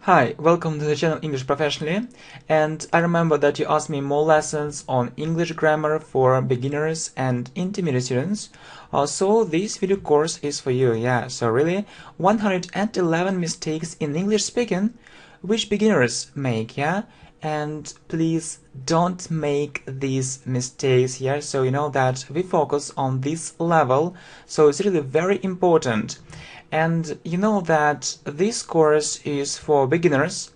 Hi, welcome to the channel English Professionally, and I remember that you asked me more lessons on English grammar for beginners and intermediate students. So this video course is for you, so really 111 mistakes in English speaking which beginners make, and please don't make these mistakes, so you know that we focus on this level, so it's really very important. And you know that this course is for beginners.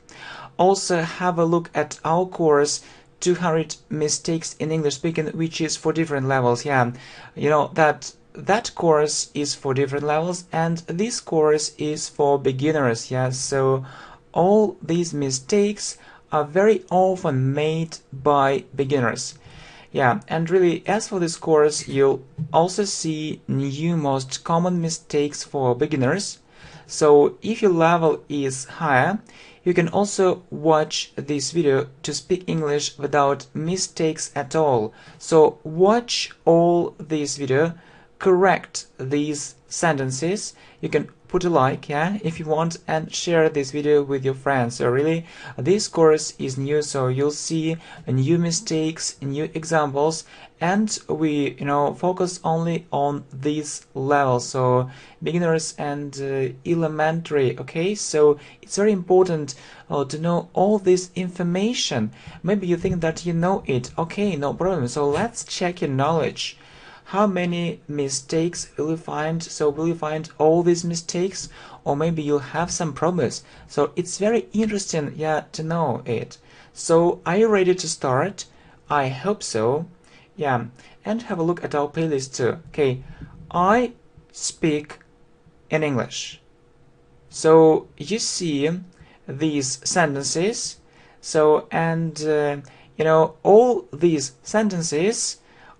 Also have a look at our course 200 mistakes in English speaking, which is for different levels. You know that course is for different levels, and this course is for beginners. So all these mistakes are very often made by beginners. And really, as for this course, you'll also see new most common mistakes for beginners. So if your level is higher, you can also watch this video to speak English without mistakes at all. So watch all this video, correct these sentences. You can put a like, if you want, and share this video with your friends. So really, this course is new, so you'll see new mistakes, new examples, and we focus only on these levels, so beginners and elementary. Okay, so it's very important to know all this information. Maybe you think that you know it. Okay, no problem. So let's check your knowledge. How many mistakes will you find? So will you find all these mistakes, or maybe you'll have some problems? So it's very interesting, to know it. So are you ready to start? I hope so. And have a look at our playlist too. Okay, I speak in English. So you see these sentences. So and all these sentences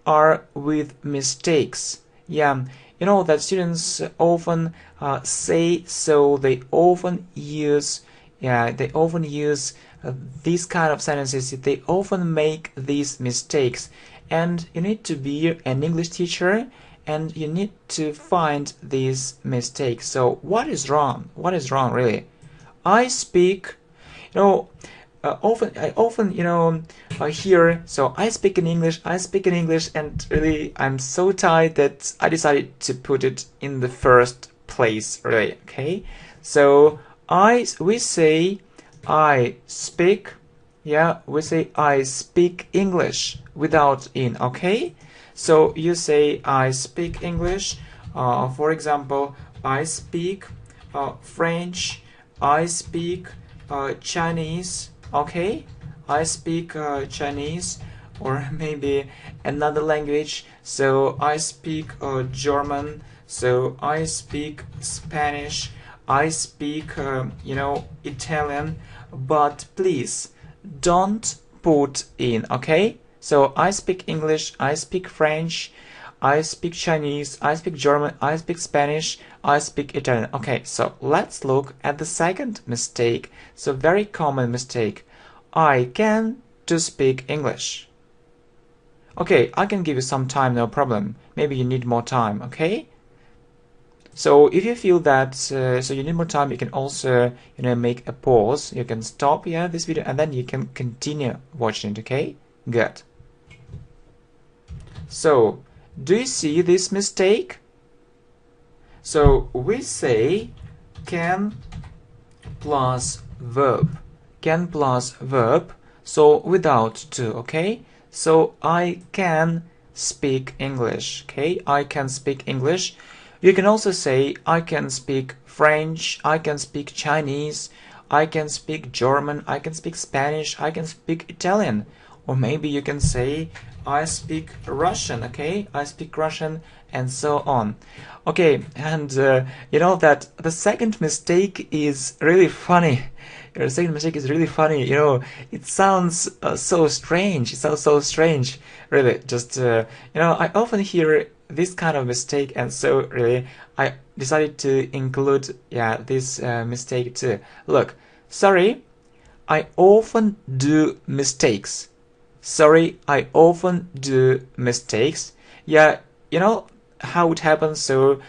are with mistakes. You know that students often say, so they often use these kind of sentences. They often make these mistakes, and you need to be an English teacher and you need to find these mistakes. So what is wrong? What is wrong really? I speak, I often hear, so I speak in English, and really I'm so tired that I decided to put it in the first place, really. Okay, so we say I speak, we say I speak English without in. Okay, so you say I speak English. For example, I speak French, I speak Chinese. Okay, I speak Chinese, or maybe another language. So I speak German. So I speak Spanish. I speak Italian. But please don't put in. Okay, so I speak English, I speak French, I speak Chinese, I speak German, I speak Spanish, I speak Italian. Okay, so let's look at the second mistake. So very common mistake. I can to speak English. Okay, I can give you some time, no problem. Maybe you need more time, okay? So if you feel that so you need more time, you can also make a pause. You can stop this video, and then you can continue watching it, okay? Good. So do you see this mistake? So we say can plus verb. Can plus verb, so without to, okay? So I can speak English, okay? I can speak English. You can also say I can speak French, I can speak Chinese, I can speak German, I can speak Spanish, I can speak Italian. Or maybe you can say I speak Russian, okay? I speak Russian, and so on. Okay, and you know that the second mistake is really funny. The second mistake is really funny. It sounds so strange. It sounds so strange, really. Just I often hear this kind of mistake, and so really I decided to include this mistake too. Look, sorry, I often do mistakes. Sorry, I often do mistakes. how it happens. So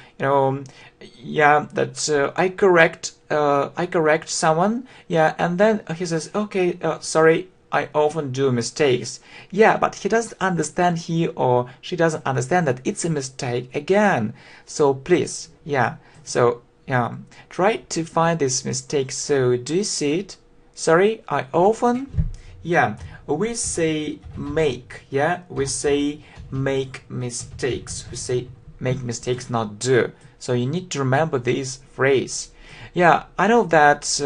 yeah, that I correct someone, yeah, and then he says, okay, sorry, I often do mistakes. Yeah, but he doesn't understand, he or she doesn't understand that it's a mistake again. So please, yeah, so yeah, try to find this mistake. So do you see it? Sorry, I often, yeah, we say make, yeah, we say make mistakes. We say make mistakes, not do. So you need to remember this phrase. Yeah, I know that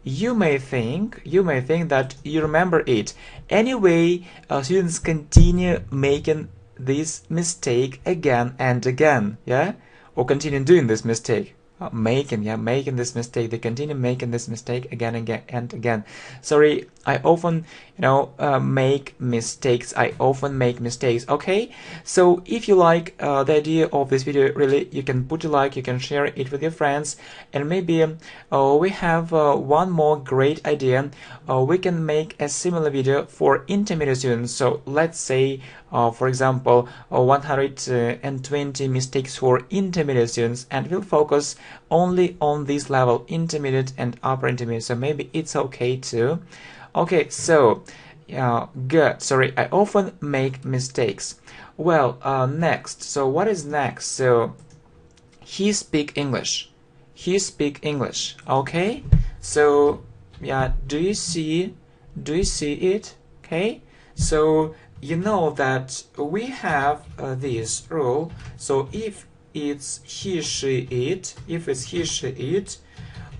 you may think that you remember it. Anyway, students continue making this mistake again and again, yeah, or continue doing this mistake. Making this mistake. They continue making this mistake again and again and again. Sorry, I often, make mistakes. I often make mistakes. Okay, so if you like the idea of this video, really, you can put a like, you can share it with your friends, and maybe we have one more great idea. We can make a similar video for intermediate students. So let's say, for example, 120 mistakes for intermediate students, and we'll focus only on this level, intermediate and upper intermediate. So maybe it's okay too. Okay, so good. Sorry, I often make mistakes. Well, next. So what is next? So he speak English. He speak English. Okay. So yeah, do you see it? Okay. So you know that we have this rule. So if it's he, she, it,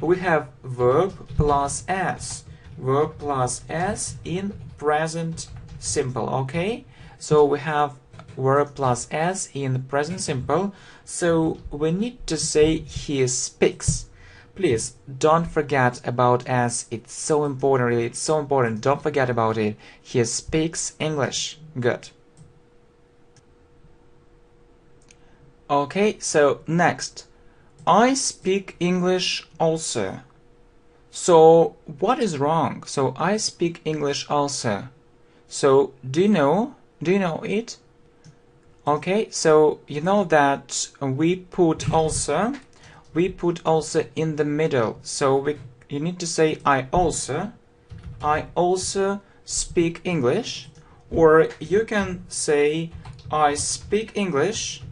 we have verb plus s. Verb plus s in present simple. Okay, so we have verb plus s in present simple. So we need to say he speaks. Please don't forget about s. It's so important, really. It's so important. Don't forget about it. He speaks English. Good. Okay, so next. I speak English also. So what is wrong? So I speak English also. So do you know it? Okay, so you know that we put also in the middle. So you need to say I also speak English, or you can say I speak English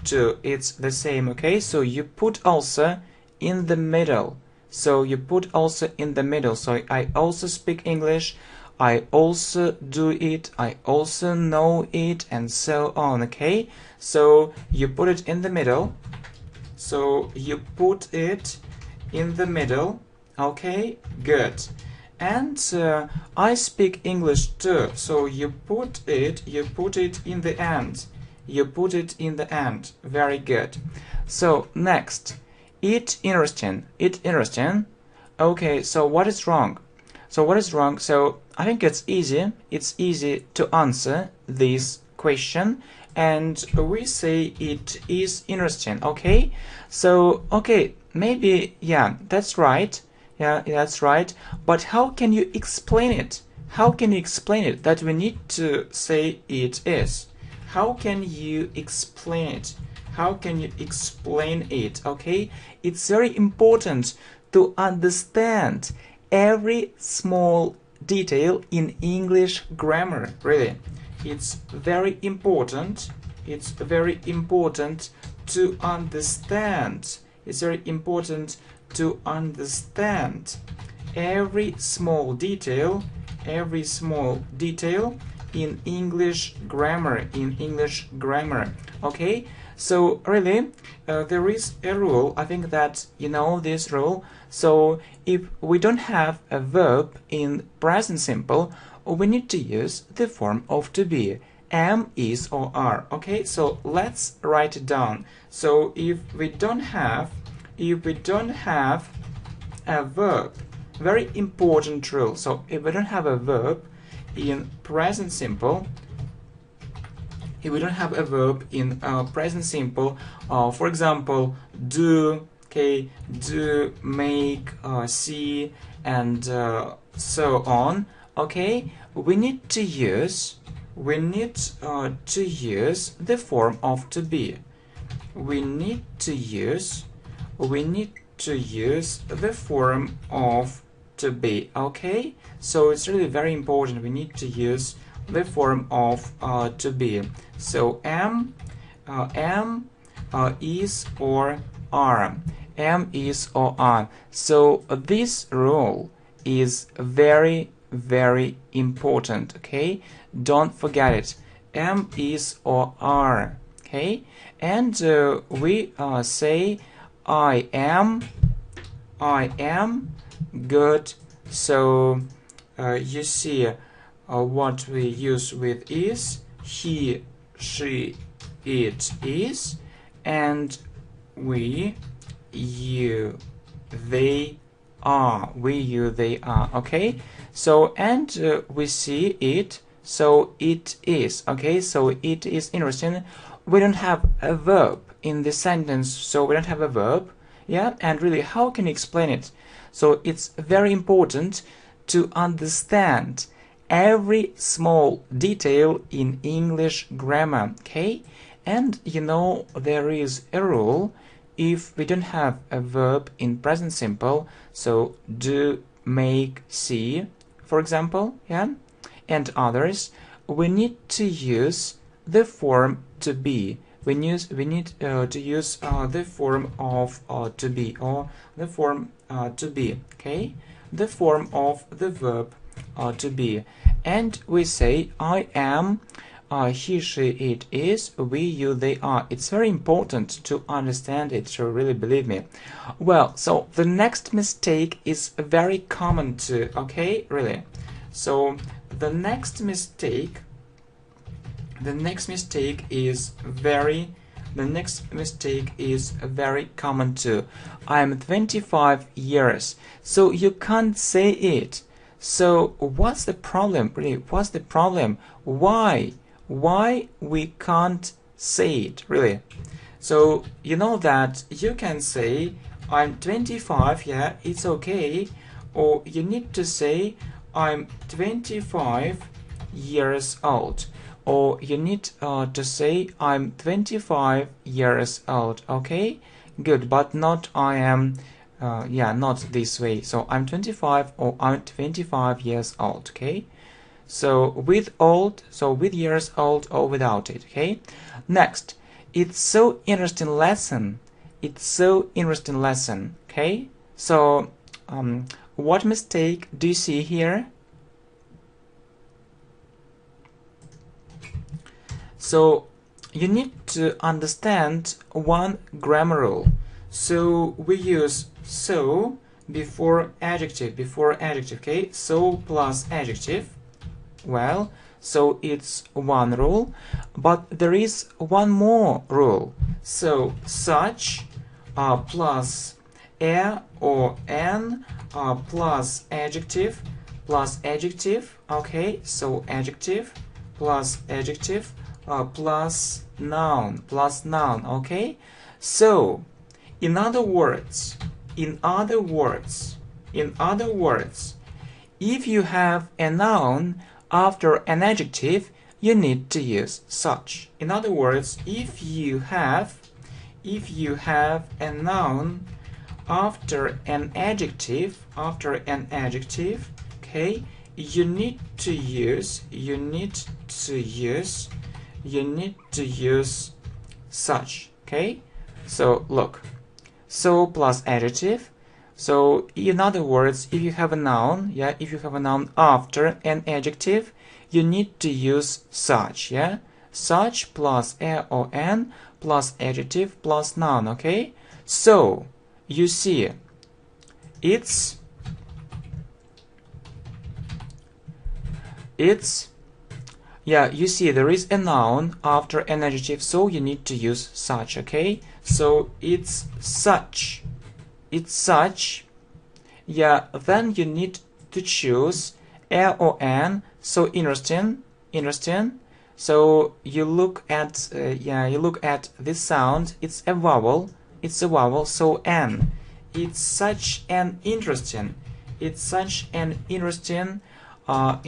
too. It's the same, okay? So you put also in the middle. So I also speak English, I also do it, I also know it, and so on, okay? So you put it in the middle. Okay, good. And I speak English too. So you put it in the end. Very good. So next, it interesting. Okay, so what is wrong? So I think it's easy to answer this question, and we say it is interesting. Okay, so okay, maybe, yeah, that's right. But how can you explain it? That we need to say it is? How can you explain it? Okay, it's very important to understand every small detail in English grammar. Really, it's very important to understand. Every small detail in English grammar. Okay, so really there is a rule. I think that you know this rule. So if we don't have a verb in present simple, we need to use the form of to be, am, is, or are. Okay, so let's write it down. So if we don't have a verb, very important rule. So if we don't have a verb in present simple, for example, do, okay, do, make, see, and so on. Okay, we need to use we need to use the form of to be. We need to use the form of to be. Okay, so it's really very important. We need to use the form of to be. So am, is, or are. Am, is, or are. So this rule is very, very important. Okay, don't forget it. Am, is, or are. Okay, and we say I am good. So you see what we use with is, he, she, it is, and we, you, they are. We, you, they are. Okay, so and we see it, so it is. Okay, so it is interesting. We don't have a verb in this sentence, so we don't have a verb. Yeah, and really, how can you explain it? So it's very important to understand every small detail in English grammar. Okay, and you know there is a rule. If we don't have a verb in present simple, so do, make, see, for example, yeah, and others, we need to use the form to be. We need to use the form of to be, or the form to be. Okay, the form of the verb to be, and we say I am, he, she, it is, we, you, they are. It's very important to understand it, so really believe me. Well, so the next mistake is very common too. Okay, really. So the next mistake is very common too. I'm 25 years. So you can't say it. So what's the problem? Really, what's the problem? Why we can't say it? Really. So you know that you can say I'm 25, yeah, it's okay. Or you need to say I'm 25 years old. Or you need to say I'm 25 years old. Okay, good, but not I am, not this way. So I'm 25 or I'm 25 years old. Okay, so with old, so with years old or without it. Okay, next, it's so interesting lesson. Okay, so what mistake do you see here? So you need to understand one grammar rule. So we use so before adjective, okay? So plus adjective. Well, so it's one rule, but there is one more rule. So such plus a or an plus adjective, okay? So adjective plus adjective plus noun, okay? So in other words, if you have a noun after an adjective, you need to use such. In other words, if you have a noun after an adjective, okay, you need to use such. Okay, so look, so plus adjective. So in other words, if you have a noun, yeah, if you have a noun after an adjective, you need to use such, yeah, such plus a or an plus adjective plus noun. Okay, so you see it's yeah, you see there is a noun after an adjective, so you need to use such. Okay, so it's such, yeah, then you need to choose a or an. So interesting. So you look at you look at this sound, it's a vowel, so an. It's such an interesting, you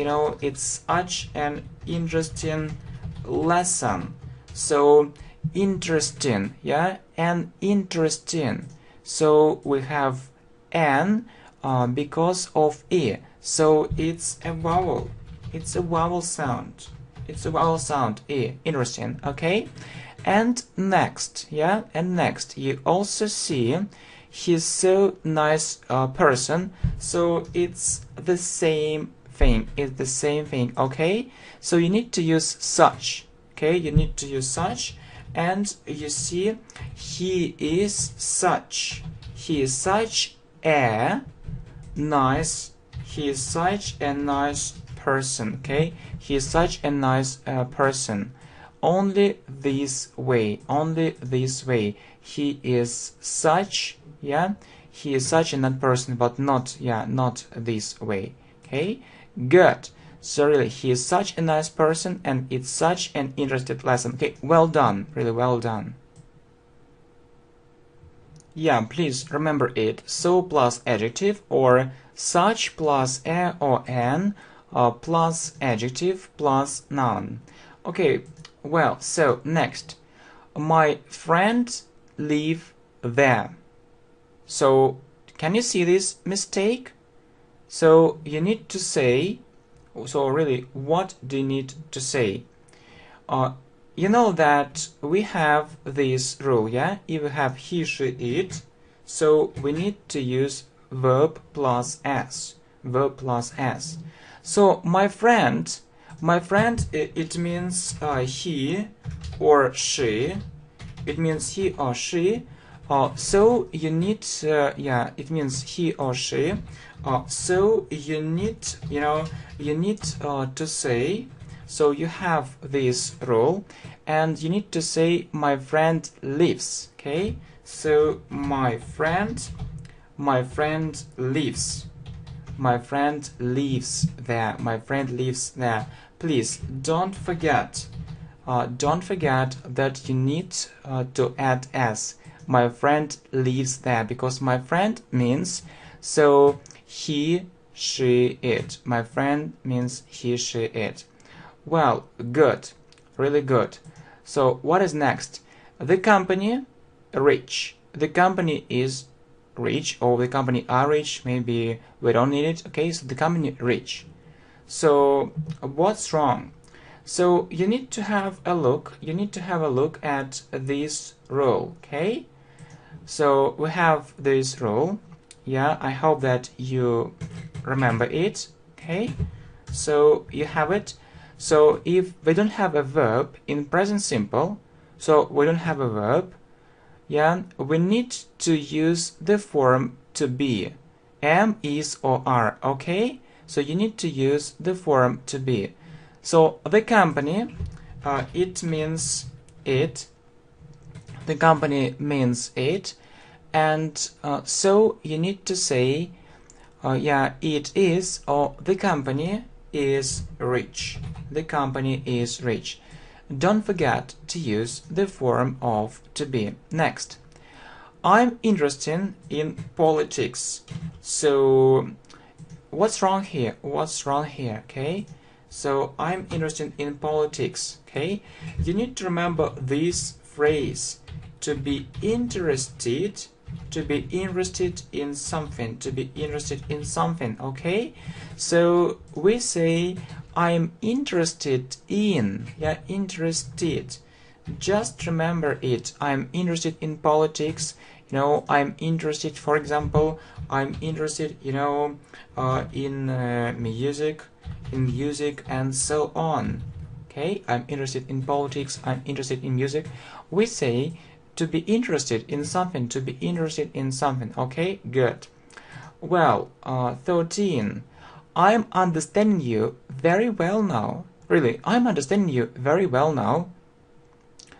know, it's such an interesting lesson. So interesting, yeah, and interesting. So we have N because of E. So it's a vowel. It's a vowel sound. It's a vowel sound, E. Interesting, okay? And next, yeah, and next you also see he's so nice person. So it's the same thing. It's the same thing, okay? So you need to use such, okay? You need to use such, and you see he is such. He is such a nice. He is such a nice person, okay? He is such a nice person. Only this way, only this way. He is such, yeah, he is such a nice person, but not, yeah, not this way, okay? Good. So really, he is such a nice person, and it's such an interesting lesson. Okay, well done, really well done. Yeah, please remember it. So plus adjective, or such plus a or an, plus adjective plus noun. Okay, well, so next, my friend live there. So can you see this mistake? So you need to say, so really, what do you need to say? You know that we have this rule, yeah? If we have he, she, it, so we need to use verb plus s. Verb plus s. So my friend, it means he or she. It means he or she. So you need, yeah, it means he or she. So you need, you need to say. So you have this rule, and you need to say my friend lives. Okay. So my friend lives. My friend lives there. My friend lives there. Please don't forget. Don't forget that you need to add s. My friend lives there, because my friend means so he, she, it. My friend means he, she, it. Well, good, really good. So what is next? The company rich. The company is rich, or the company are rich. Maybe we don't need it. Okay, so the company rich. So what's wrong? So you need to have a look. You need to have a look at this rule. Okay. So we have this rule. Yeah, I hope that you remember it. Okay. So you have it. So if we don't have a verb in present simple, so we don't have a verb, yeah, we need to use the form to be, am, is, or are, okay? So you need to use the form to be. So the company, it means it, the company means it, and so you need to say, yeah, it is, or the company is rich. The company is rich. Don't forget to use the form of to be. Next, I'm interested in politics. So what's wrong here? What's wrong here? Okay, so I'm interested in politics. Okay, you need to remember this phrase, to be interested. To be interested in something, to be interested in something, okay? So we say I'm interested in, yeah, interested. Just remember it. I'm interested in politics, I'm interested, for example, I'm interested, in music and so on. Okay, I'm interested in politics, I'm interested in music. We say to be interested in something, to be interested in something. Okay, good. Well, 13. I'm understanding you very well now. Really, I'm understanding you very well now.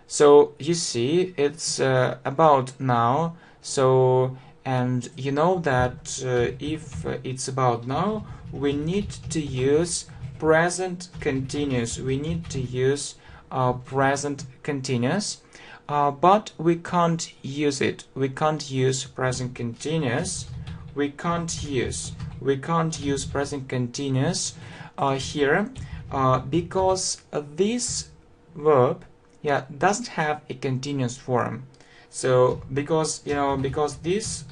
So you see, it's about now. So, and you know that if it's about now, we need to use present continuous. We need to use present continuous. But we can't use it. We can't use present continuous. We can't use present continuous here because this verb, yeah, doesn't have a continuous form. So because this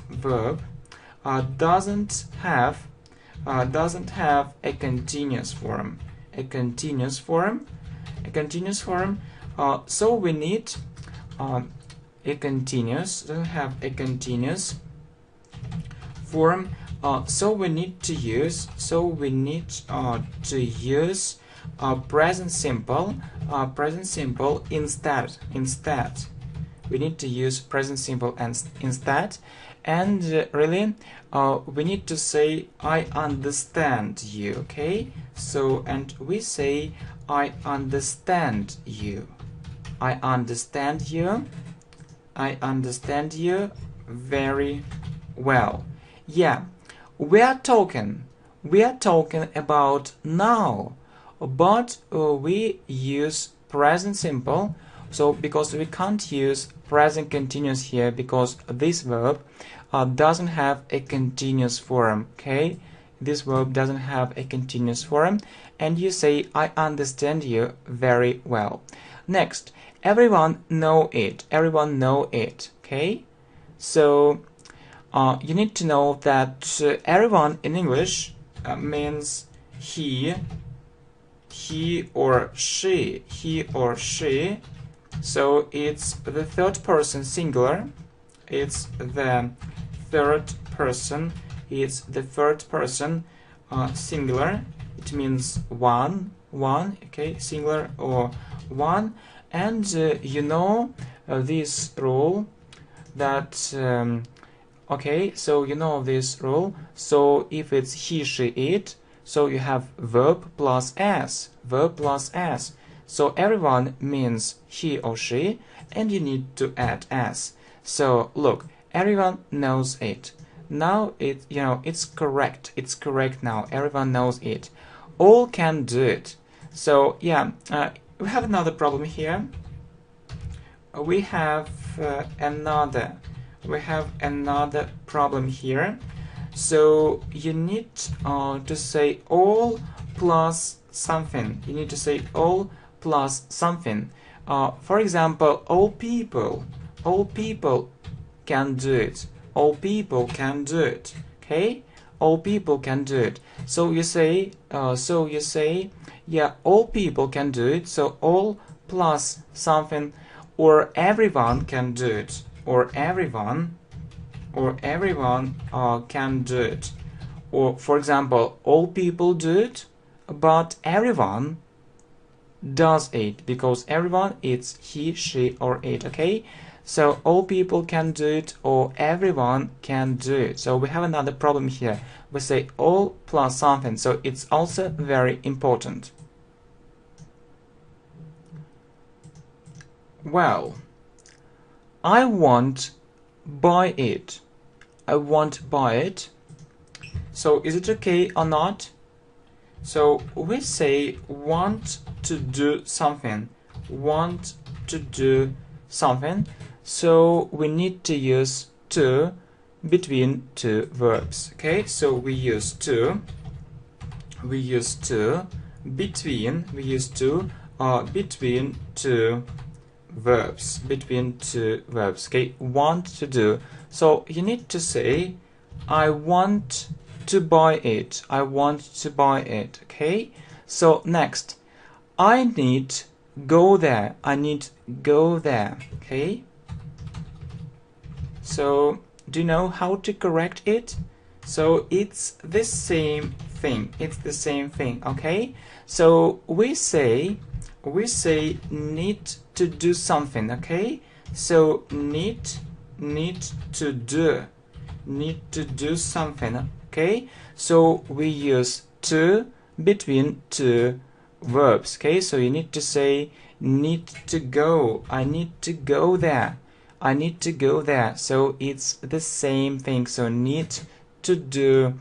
verb doesn't have a continuous form. So we need a continuous, doesn't have a continuous form. So we need to use present simple instead. We need to use present simple instead, and really we need to say I understand you. Okay, so and we say I understand you. I understand you very well. Yeah, we are talking about now, but we use present simple. So because we can't use present continuous here, because this verb doesn't have a continuous form. Okay, this verb doesn't have a continuous form, and you say I understand you very well. Next, everyone know it. Okay, so you need to know that everyone in English means he or she. So it's the third person singular. It's the third person singular. It means one. Okay, singular or one. And you know this rule that okay, so you know this rule. So if it's he, she, it, so you have verb plus s. So everyone means he or she, and you need to add s. So look, everyone knows it. Now it's correct. It's correct now. Everyone knows it. All can do it. So yeah, we have another problem here. We have another problem here. So you need to say all plus something. For example, all people can do it. Okay, all people can do it. So you say yeah, all people can do it. So all plus something, or everyone can do it, or everyone can do it. Or for example, all people do it, but everyone does it, because everyone it's he, she, or it. Okay, so all people can do it, or everyone can do it. So we have another problem here. We say all plus something, so it's also very important. Well, I won't buy it. So is it okay or not? So we say want to do something. So we need to use to between two verbs. Okay, so we use to between two verbs. Okay, want to do. So you need to say I want to buy it. Okay, so next, I need go there. Okay, so do you know how to correct it? So it's the same thing. Okay, so we say need to do something. Okay, so need to do something. Okay, so we use to between two verbs. Okay, so you need to say need to go. I need to go there. So it's the same thing. So need to do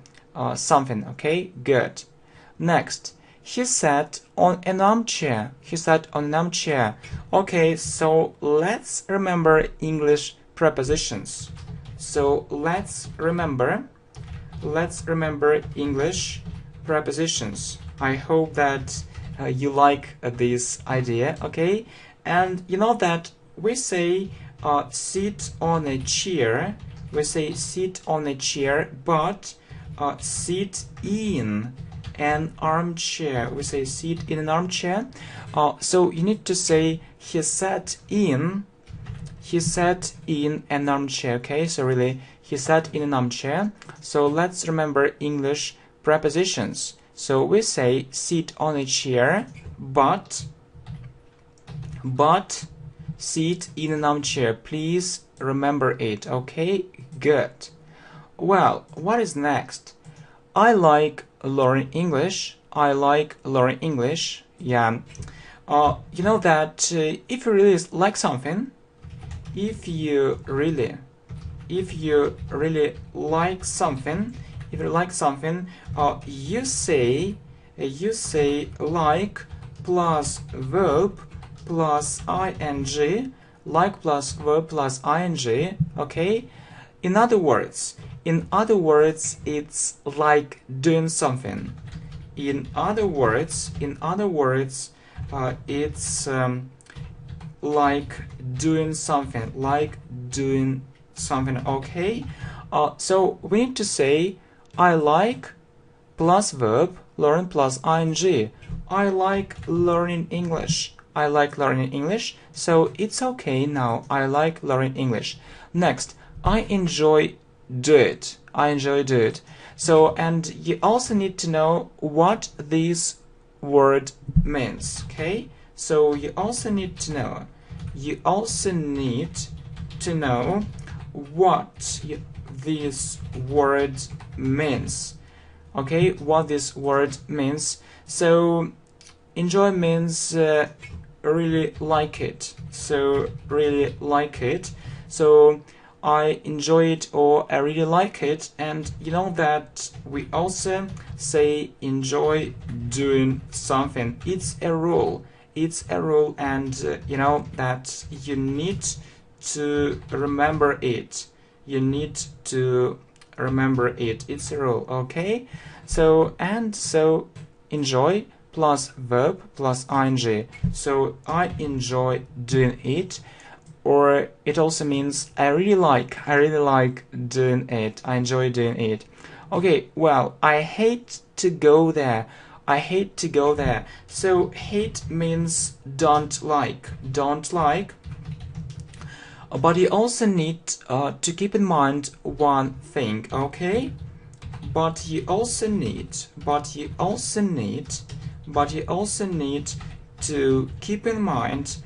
something. Okay, good. Next, he sat on an armchair. Okay, so let's remember English prepositions. So let's remember English prepositions. I hope that you like this idea, okay? And you know that we say sit on a chair. We say sit on a chair, but sit in an armchair. We say sit in an armchair. So you need to say he sat in an armchair, okay? So really, he sat in an armchair. So let's remember English prepositions. So we say sit on a chair, but sit in an armchair. Please remember it, okay? Good. Well, what is next? I like learning English. I like learning English. Yeah. You know that if you really like something, if you really like something, you say like plus verb plus ing, like plus verb plus ing, okay? In other words, it's like doing something. In other words, it's like doing something, okay? So we need to say I like plus verb, learn plus ing. I like learning English. I like learning English. So it's okay now. I like learning English. Next, I enjoy do it. So, and you also need to know what this word means, okay? So you also need to know what this word means, okay? What this word means. So enjoy means really like it. So really like it. So I enjoy it or I really like it. And you know that we also say enjoy doing something. It's a rule, and you know that you need to remember it. It's a rule, okay? So enjoy plus verb plus ing. So I enjoy doing it, or it also means I really like doing it. I enjoy doing it. Okay, well, I hate to go there. So hate means don't like. But you also need to keep in mind one thing, okay? But you also need to keep in mind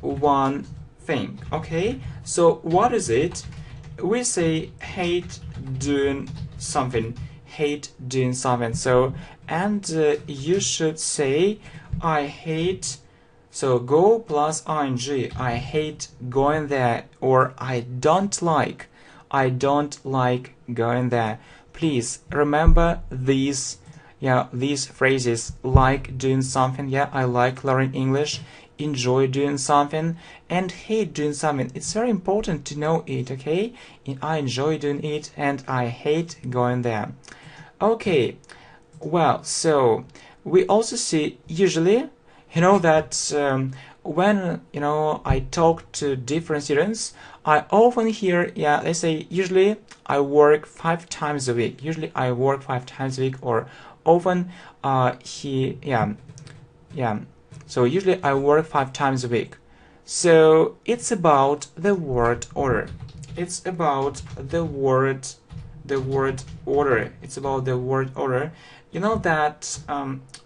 one thing, okay? So what is it? We say hate doing something. So, and you should say I hate. So go plus ing. I hate going there, or I don't like going there. Please remember these phrases, like doing something. Yeah, I like learning English, enjoy doing something, and hate doing something. It's very important to know it, okay? I enjoy doing it and I hate going there. Okay, well, so we also see usually, you know that when I talk to different students, I often hear, they say usually I work 5 times a week. Or often so usually I work 5 times a week. So it's about the word order. You know that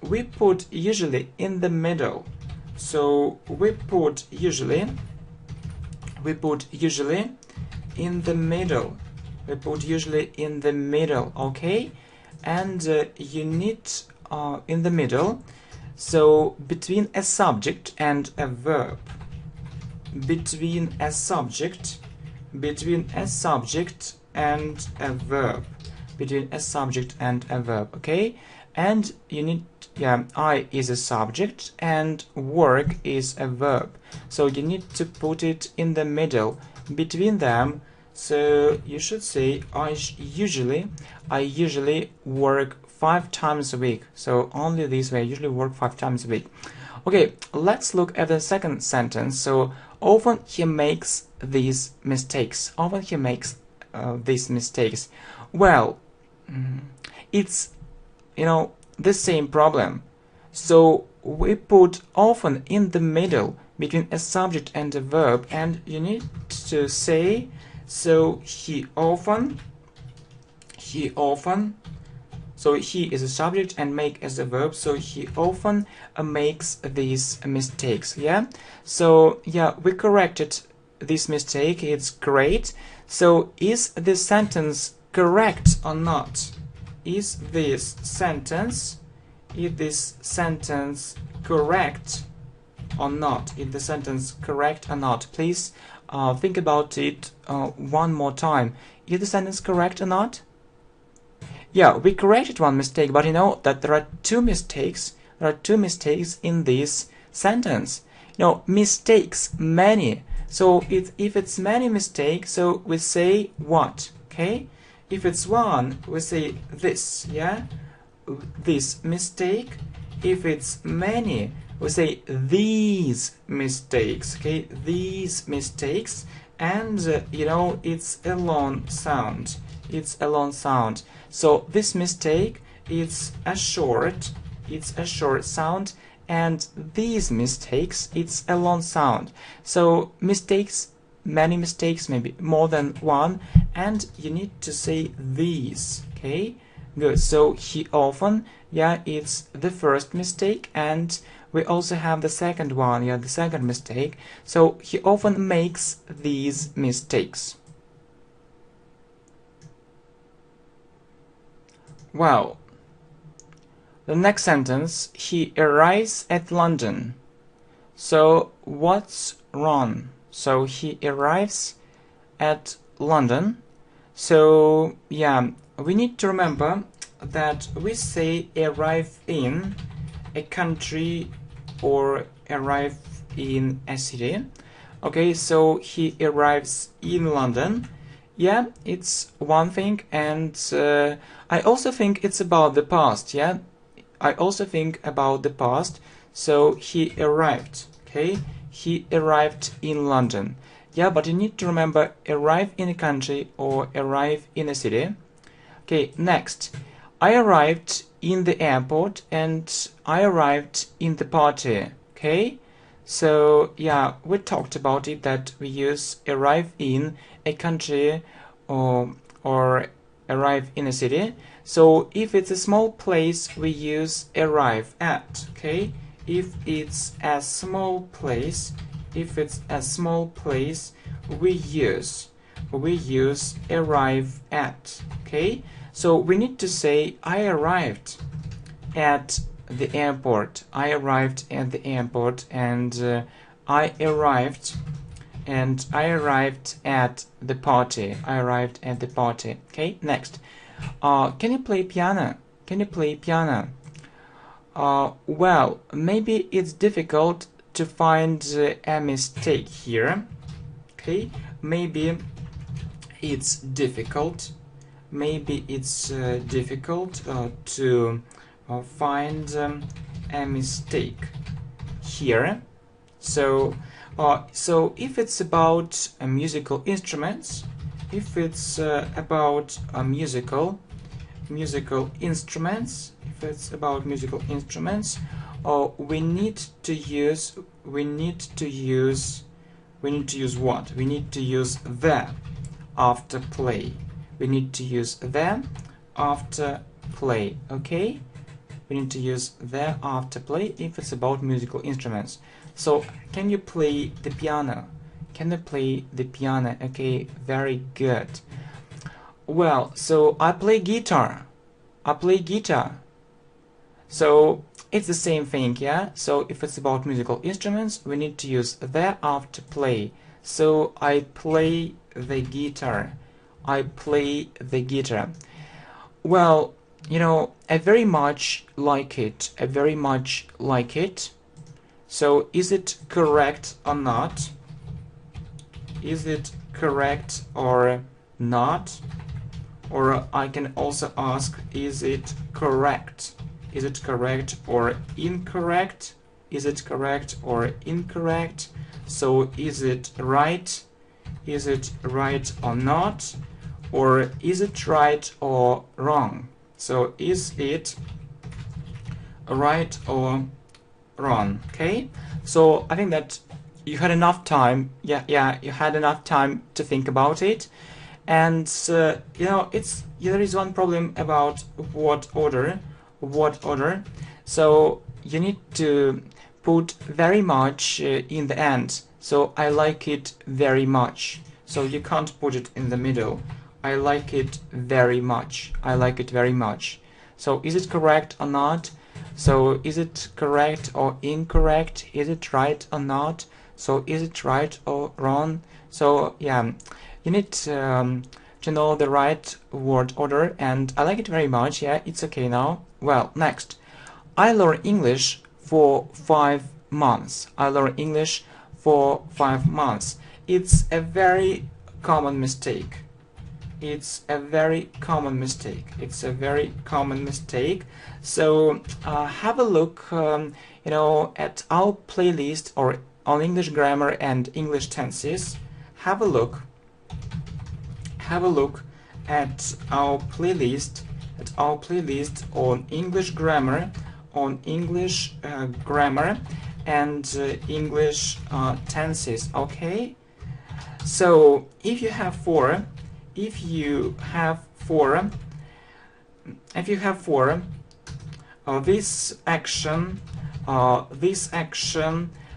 we put usually in the middle. So we put usually in the middle. Okay? And you need in the middle, so between a subject and a verb. Between a subject and a verb. Okay? And you need, I is a subject and work is a verb. So you need to put it in the middle between them. So you should say I usually work 5 times a week. So only this way, I usually work 5 times a week. Okay, let's look at the second sentence. So often he makes these mistakes. Often he makes these mistakes. Well, it's, the same problem. So we put often in the middle between a subject and a verb, and you need to say, so he often, so he is a subject and make as a verb, so he often makes these mistakes. Yeah, so yeah, we corrected this mistake. It's great. So is this sentence correct or not? Is this sentence correct or not? Is the sentence correct or not? Please think about it one more time. Is the sentence correct or not? Yeah, we corrected one mistake, but you know that there are two mistakes. There are two mistakes in this sentence. Mistakes, many. So if it's many mistakes, so we say what? Okay? If it's one, we say this, yeah? This mistake. If it's many, we say these mistakes, okay? These mistakes. And, it's a long sound. It's a long sound. So this mistake, it's a short sound, and these mistakes, it's a long sound. So mistakes, many mistakes, maybe more than one, and you need to say these. Okay, good. So he often, yeah, it's the first mistake, and we also have the second one, yeah, the second mistake. So he often makes these mistakes. Well, the next sentence, he arrives at London. So what's wrong? So he arrives at London. So yeah, we need to remember that we say arrive in a country or arrive in a city. Okay, so he arrives in London. Yeah, it's one thing, and I also think it's about the past. Yeah, I also think about the past. So he arrived. Okay, he arrived in London. Yeah, but you need to remember arrive in a country or arrive in a city. Okay, next, I arrived in the airport and I arrived in the party. Okay, so yeah, we talked about it, that we use arrive in a country or arrive in a city. So if it's a small place, we use arrive at. Okay, if it's a small place, we use arrive at. Okay, so we need to say I arrived at the airport. I arrived at the airport, and I arrived at the party. I arrived at the party. Okay, next. Can you play piano? Can you play piano? Well, maybe it's difficult to find a mistake here. Okay, maybe it's difficult. To find a mistake here. So if it's about musical instruments, we need to use what? We need to use the after play. We need to use the after play. Okay, we need to use the after play if it's about musical instruments. So can you play the piano? Can you play the piano? Okay, very good. Well, so I play guitar. So it's the same thing, yeah? So if it's about musical instruments, we need to use the after play. So I play the guitar. Well, I very much like it. So is it correct or not? is it correct or not? Or I can also ask, is it correct? Is it correct or incorrect? Is it correct or incorrect? So is it right? Is it right or not? Or is it right or wrong? So is it right or wrong? Okay, so I think that you had enough time. You had enough time to think about it. And you know, there is one problem about what order. So you need to put very much in the end. So I like it very much. So you can't put it in the middle. I like it very much. I like it very much. So is it correct or not? So is it correct or incorrect? Is it right or not? So is it right or wrong? So yeah, you need to know the right word order, and I like it very much. Yeah, it's okay now. Well, next. I learned English for 5 months. I learned English for 5 months. It's a very common mistake. It's a very common mistake. It's a very common mistake. So have a look, you know, at our playlist or on English grammar and English tenses. Have a look at our playlist on English grammar, and English tenses. Okay, so if you have four, this action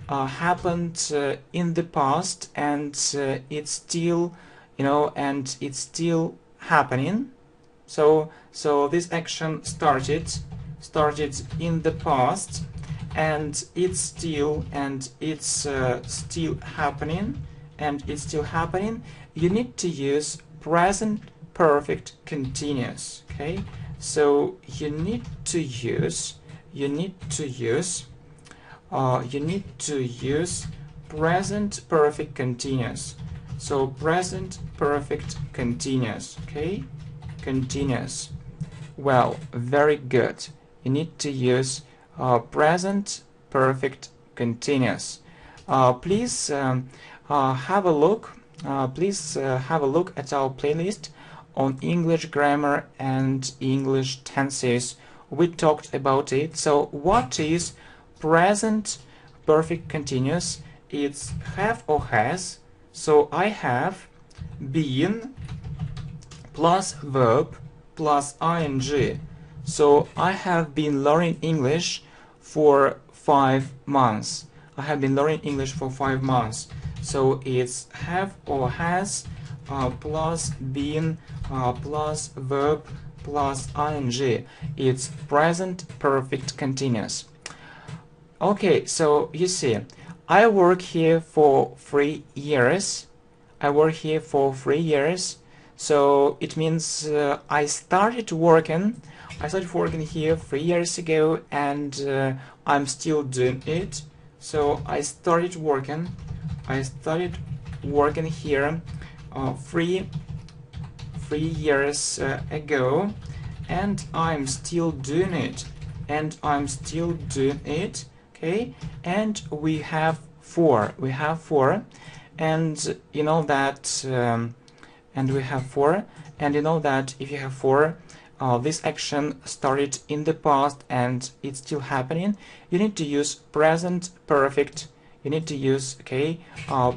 happened in the past, and it's still, you know, and it's still happening. So this action started in the past, and it's still happening, You need to use present perfect continuous. Okay, so you need to use present perfect continuous. So present perfect continuous. Okay, continuous. Well, very good. You need to use present perfect continuous. Please have a look. Have a look at our playlist on English grammar and English tenses. We talked about it. So what is present perfect continuous? It's have or has. So I have been plus verb plus ing. So I have been learning English for 5 months. I have been learning English for 5 months. So it's have or has plus been plus verb plus ing. It's present perfect continuous. Okay, so you see, I work here for 3 years. So it means I started working here 3 years ago, and I'm still doing it. So I started working here 3 years ago, and I'm still doing it. Okay, and we have four. And you know that if you have four, this action started in the past and it's still happening, you need to use present perfect. You need to use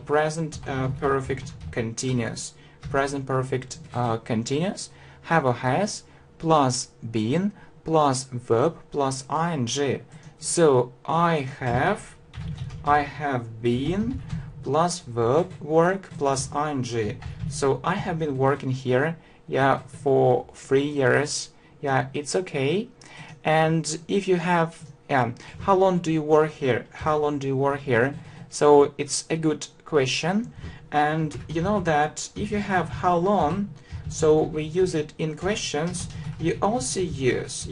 present perfect continuous. Present perfect continuous. Have or has plus been plus verb plus ing. So I have been plus verb work plus ing. So I have been working here, yeah, for 3 years. Yeah, it's okay. And if you have, yeah, how long do you work here? So it's a good question. And you know that if you have how long, so we use it in questions. You also use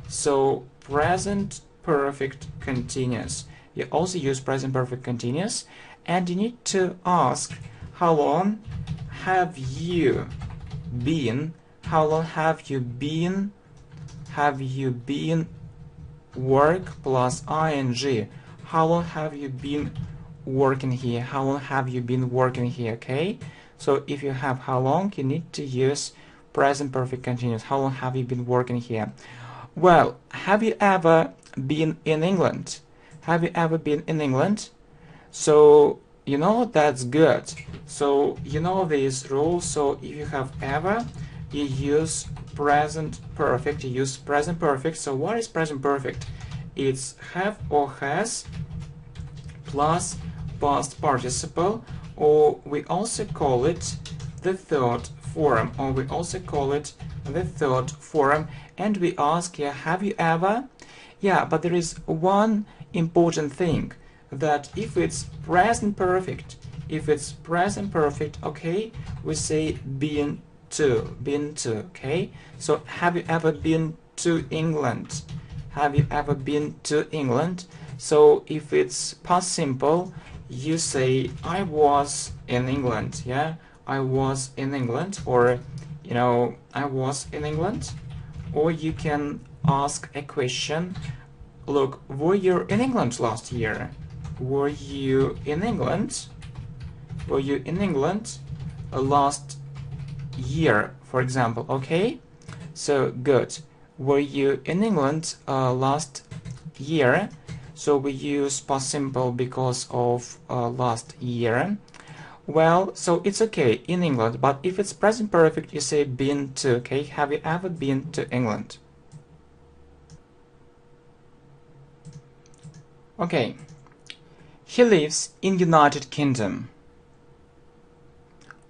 so present perfect continuous. You also use present perfect continuous, and you need to ask how long have you been, how long have you been work plus ing. How long have you been working here? How long have you been working here? Okay, so if you have how long, you need to use present perfect continuous. How long have you been working here? Well, have you ever been in England? Have you ever been in England? So you know, that's good. So you know this rule. So if you have ever, you use present perfect. You use present perfect. So what is present perfect? It's have or has plus past participle, or we also call it the third form, and we ask, yeah, have you ever? Yeah, but there is one important thing, that if it's present perfect, okay, we say been to, okay? So have you ever been to England? Have you ever been to England? So if it's past simple, you say I was in England, yeah? I was in England, or you know, I was in England. Or you can ask a question, look, were you in England last year? Were you in England? Were you in England last year, for example? Okay, so good. Were you in England last year? So we use past simple because of last year. Well, so it's okay in England, but if it's present perfect, you say been to. Okay, have you ever been to England? Okay, he lives in United Kingdom.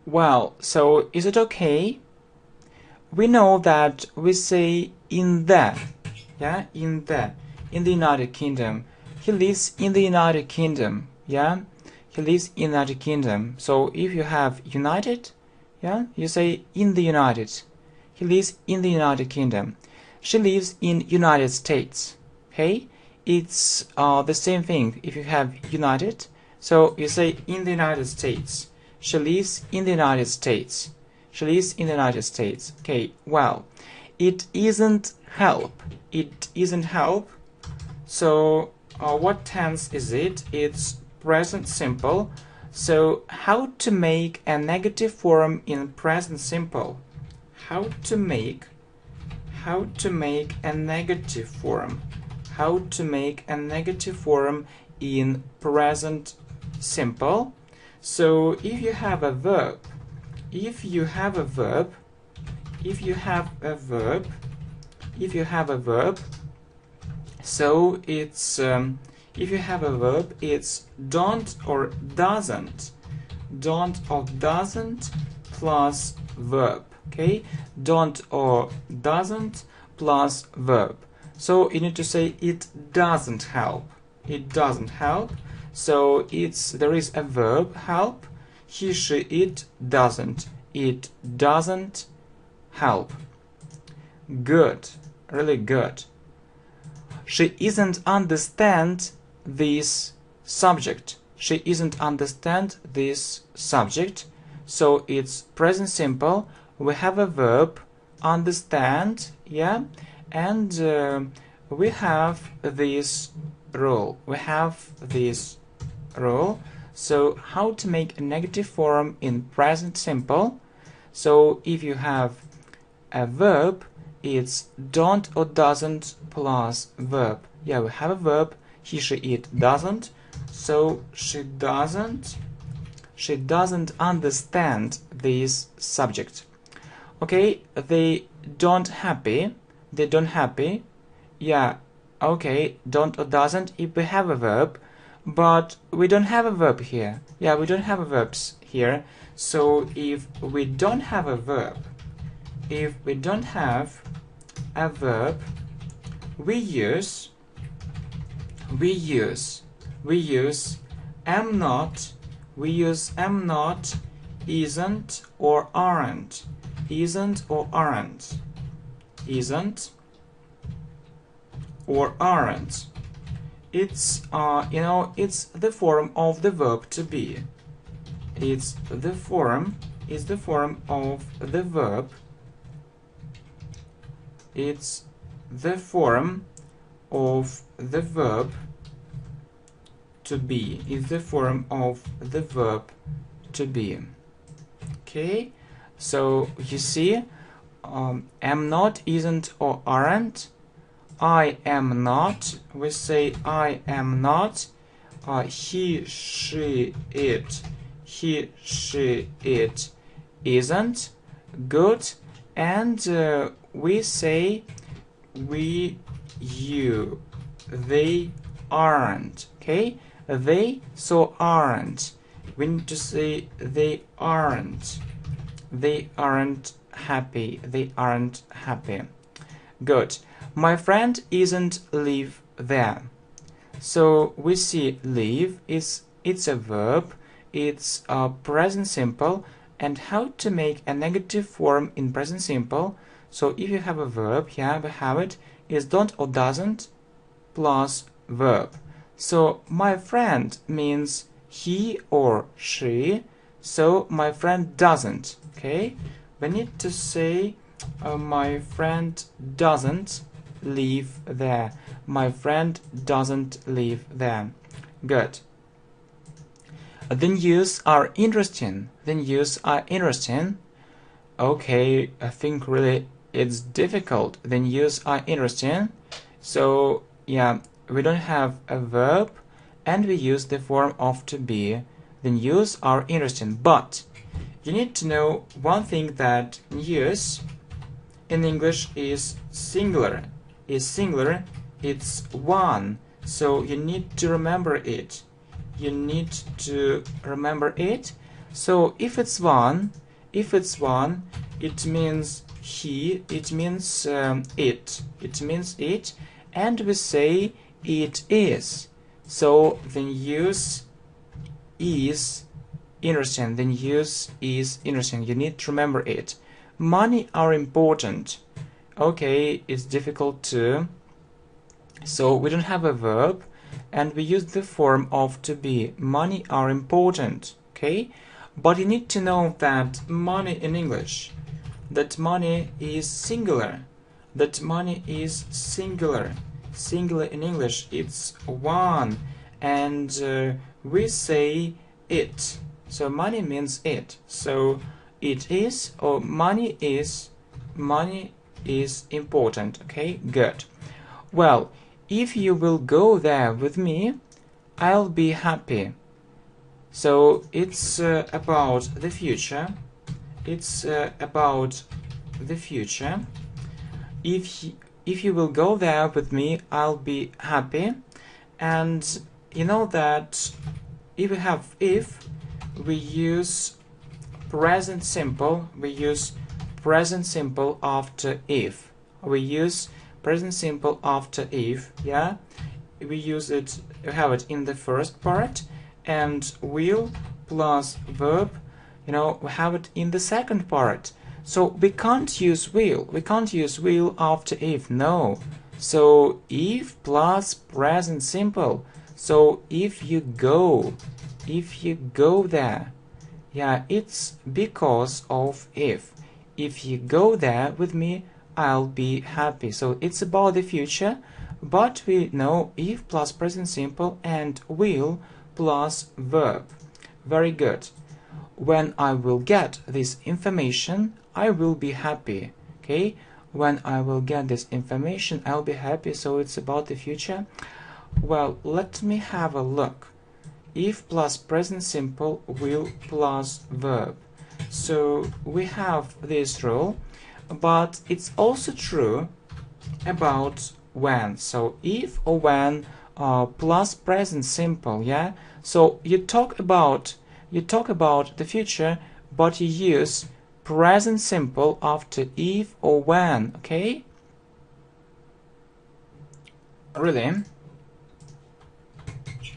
Well, so is it okay? We know that we say in the, yeah, in the United Kingdom. He lives in the United Kingdom, yeah? He lives in the United Kingdom. So if you have United, yeah, you say in the United. He lives in the United Kingdom. She lives in United States. Okay, it's the same thing. If you have United, so you say in the United States. She lives in the United States. She lives in the United States. Okay, well, it isn't help. It isn't help. So what tense is it? It's present simple. So how to make a negative form in present simple? How to make a negative form? How to make a negative form in present simple? So if you have a verb, so it's if you have a verb, it's don't or doesn't plus verb. Okay, don't or doesn't plus verb. So you need to say it doesn't help. It doesn't help. So there is a verb help. He, she, it doesn't. It doesn't help. Good, really good. She isn't understand this subject. She isn't understand this subject. So it's present simple. We have a verb understand, yeah, and we have this rule. So how to make a negative form in present simple? So if you have a verb, it's don't or doesn't plus verb. Yeah, we have a verb, he, she, it doesn't. So she doesn't understand this subject. Okay, they don't happy. Yeah, okay, don't or doesn't if we have a verb, but we don't have a verb here. Yeah, we don't have verbs here. So if we don't have a verb, we use am not, isn't or aren't, it's it's the form of the verb to be. It's the form of the verb. It's the form of the verb to be. It's the form of the verb to be. Okay, so you see, am not, isn't, or aren't. I am not, we say I am not. He, she, it. He, she, it isn't. Good. And we say we, you. They aren't. Okay? They, so aren't. We need to say they aren't. They aren't happy. They aren't happy. Good. My friend isn't live there. So we see live it's a verb, it's a present simple, and how to make a negative form in present simple. So if you have a verb, here we have it, is don't or doesn't plus verb. So my friend means he or she, so my friend doesn't. Okay, we need to say my friend doesn't live there. My friend doesn't live there. Good. The news are interesting. The news are interesting. Okay, I think really it's difficult. The news are interesting. So yeah, we don't have a verb and we use the form of to be. The news are interesting. But you need to know one thing, that news in English is singular. It's one. So you need to remember it. You need to remember it. So if it's one, it means he, it means it, and we say it is. So the news is interesting. The news is interesting. You need to remember it. Money are important. Okay, it's difficult too. So we don't have a verb and we use the form of to be. Money are important. Okay, but you need to know that money in English, that money is singular. That money is singular. Singular in English, it's one, and we say it. So money means it. So it is, or money is important. Okay, good. Well, if you will go there with me, I'll be happy. So it's about the future. It's about the future. If you will go there with me, I'll be happy. And you know that if we have if, we use present simple. We use present simple after if. We use present simple after if. Yeah, we use it. We have it in the first part, and will plus verb. We have it in the second part. So we can't use will. We can't use will after if. No. So if plus present simple. So if you go there, yeah, it's because of if. If you go there with me, I'll be happy. So it's about the future, but we know if plus present simple and will plus verb. Very good. When I will get this information, I will be happy. Okay, when I will get this information, I'll be happy. So it's about the future. Well, let me have a look. If plus present simple, will plus verb. So we have this rule, but it's also true about when. So if or when plus present simple, yeah. So you talk about the future, but you use present simple after if or when. Okay, really.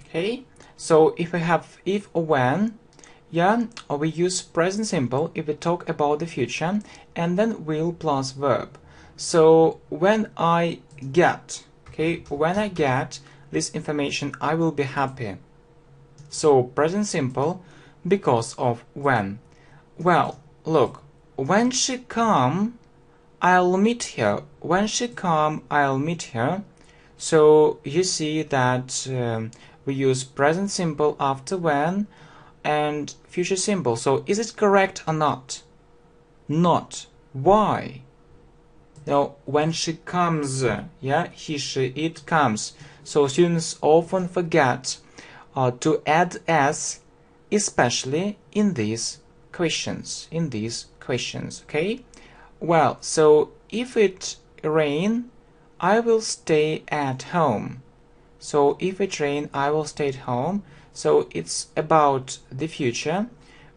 Okay, so if we have if or when, yeah, or we use present simple if we talk about the future, and then will plus verb. So when I get, okay, when I get, this information, I will be happy. So present simple, because of when. Well, look, when she come, I'll meet her. When she come, I'll meet her. So you see that we use present simple after when and future simple. So is it correct or not? Not. Why? Now, when she comes, yeah, he, she, it comes. So students often forget to add s, especially in these questions. Okay? Well, so if it rain, I will stay at home. So if it rain, I will stay at home. So it's about the future.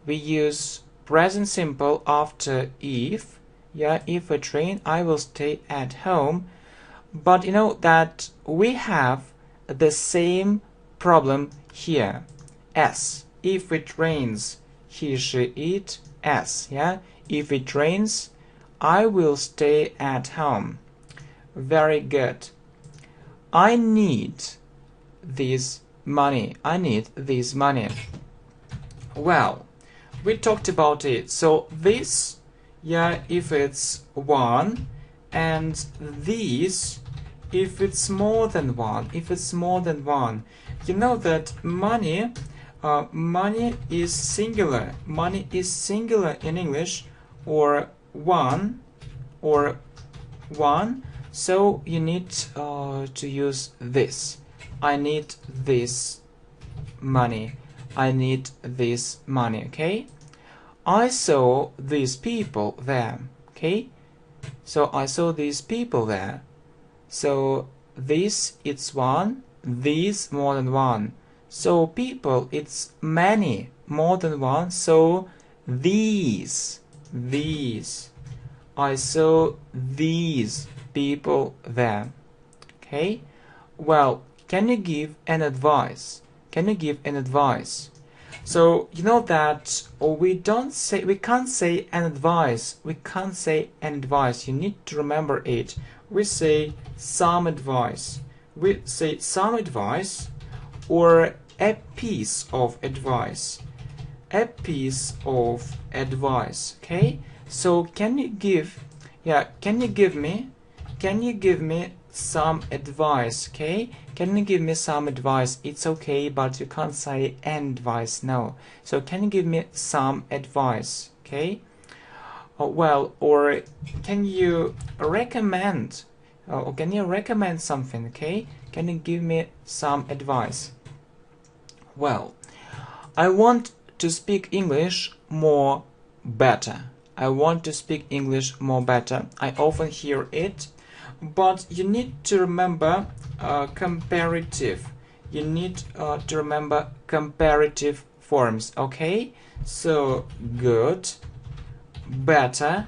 We use present simple after if. Yeah, if it rain, I will stay at home. But you know that we have the same problem here. S. If it rains, he, she, it, S. Yeah, if it rains, I will stay at home. Very good. I need this money. I need this money. Well, we talked about it. So this, yeah, if it's one, and this if it's more than one. You know that money is singular. Money is singular in English, or one. So you need to use this. I need this money. Okay? I saw these people there. Okay? So I saw these people there. So this, it's one. These, more than one. So people, it's many, more than one. So these. I saw these people there. Okay? Well, can you give an advice? So you know that we can't say an advice. You need to remember it. We say some advice. Or a piece of advice. Okay? So can you give me some advice? Okay? Can you give me some advice? It's okay, but you can't say advice, no. So can you give me some advice? Okay? Well, or can you recommend something? Okay? Can you give me some advice? Well, I want to speak English more better. I often hear it, but you need to remember comparative. Forms, okay? So good, better,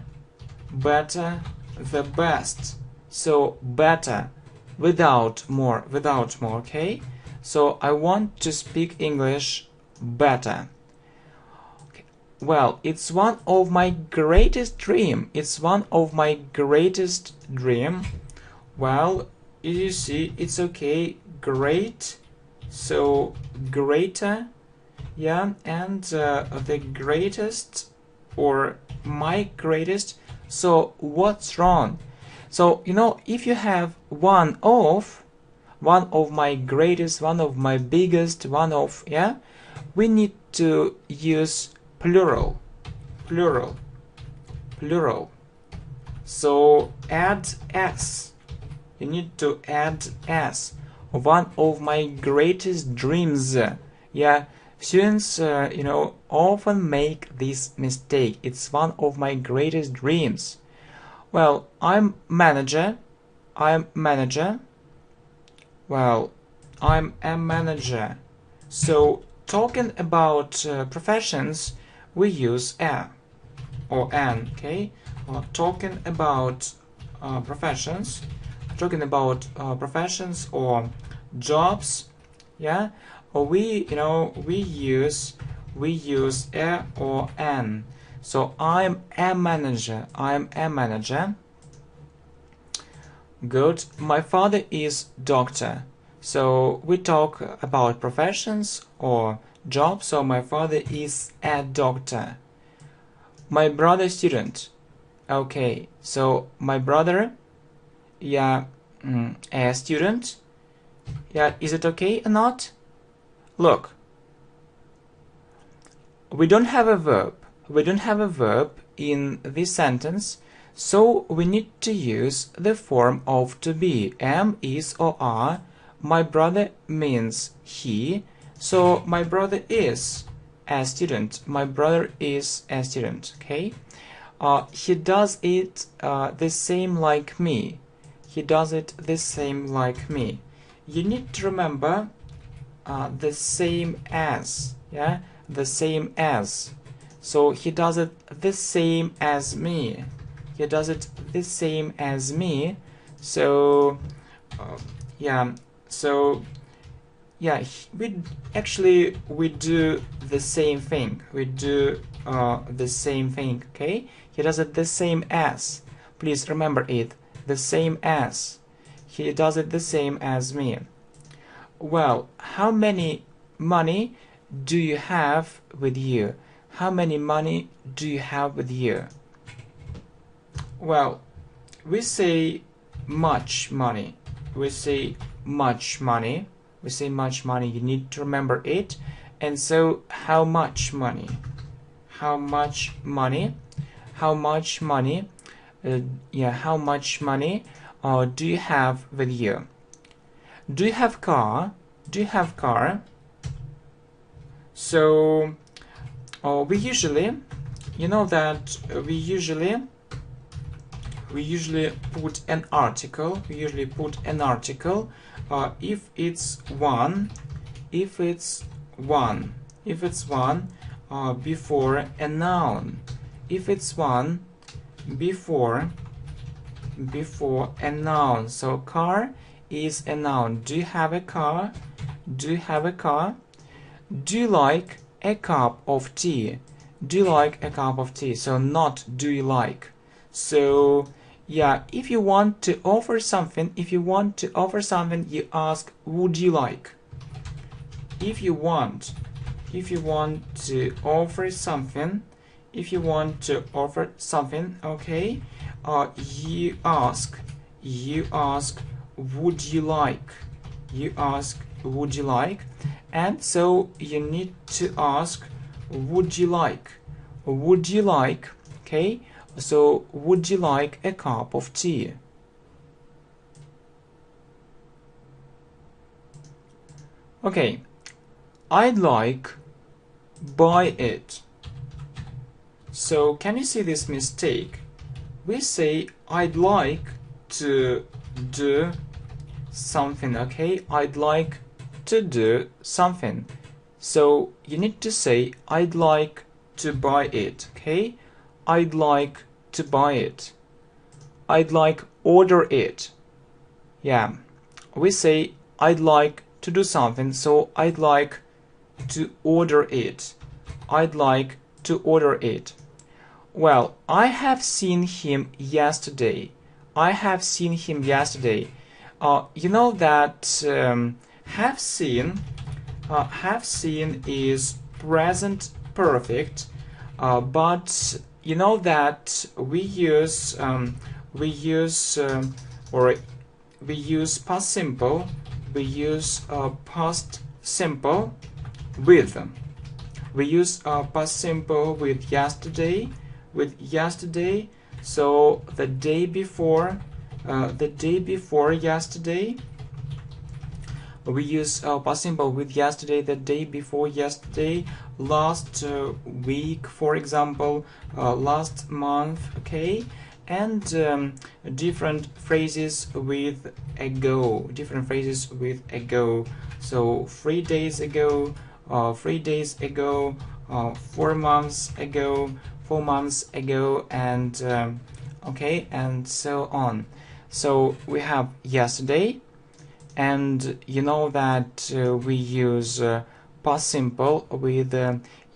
the best. So better, without more, okay? So I want to speak English better. Okay. Well, it's one of my greatest dream. Well, you see, it's okay. Great, so greater, yeah, and the greatest, or my greatest. So what's wrong? So you know, if you have one of my greatest, one of my biggest, yeah, we need to use plural. So add s. You need to add s. One of my greatest dreams. Yeah, students, often make this mistake. It's one of my greatest dreams. Well, I'm manager. Well, I'm a manager. So talking about professions, we use a or an. Okay, talking about professions or jobs, yeah, or we use a or an. So I'm a manager. Good. My father is doctor. So we talk about professions or jobs. So my father is a doctor. My brother student. Okay, so my brother, yeah, a student. Yeah, is it okay or not? Look, we don't have a verb. We don't have a verb in this sentence, so we need to use the form of to be. Am, is, or are. My brother means he, so my brother is a student. My brother is a student, okay? He does it the same like me. He does it the same like me. You need to remember the same as, yeah? The same as. So he does it the same as me. He does it the same as me. So yeah. So yeah, we do the same thing. We do the same thing. Okay. He does it the same as. Please remember it. The same as. He does it the same as me. Well, how many money do you have with you? How many money do you have with you? Well, we say much money. We say much money. We say much money. You need to remember it. And so, how much money? How much money? How much money? How much money do you have with you? Do you have car? Do you have car? So we usually, you know that we usually put an article. We usually put an article if it's one before a noun. If it's one before a noun. So car is a noun. Do you have a car? Do you have a car? Do you like a cup of tea? Do you like a cup of tea? So not do you like. So yeah, if you want to offer something, you ask would you like. If you want to offer something, okay, you ask would you like. You ask would you like, and so you need to ask would you like. Would you like, okay? So would you like a cup of tea? Okay, I'd like buy it. So can you see this mistake? We say I'd like to do something, okay? I'd like to do something. So you need to say I'd like to buy it, okay? I'd like to buy it. I'd like order it. Yeah, we say I'd like to do something, so I'd like to order it. I'd like to order it. Well, I have seen him yesterday. I have seen him yesterday. You know that have seen is present perfect, but you know that we use past simple. We use past simple with. We use past simple with yesterday. So the day before yesterday. We use past simple with yesterday, the day before yesterday, last week, for example, last month, okay, and different phrases with ago. So 3 days ago, 3 days ago, 4 months ago, 4 months ago, and okay, and so on. So we have yesterday, and you know that we use past simple with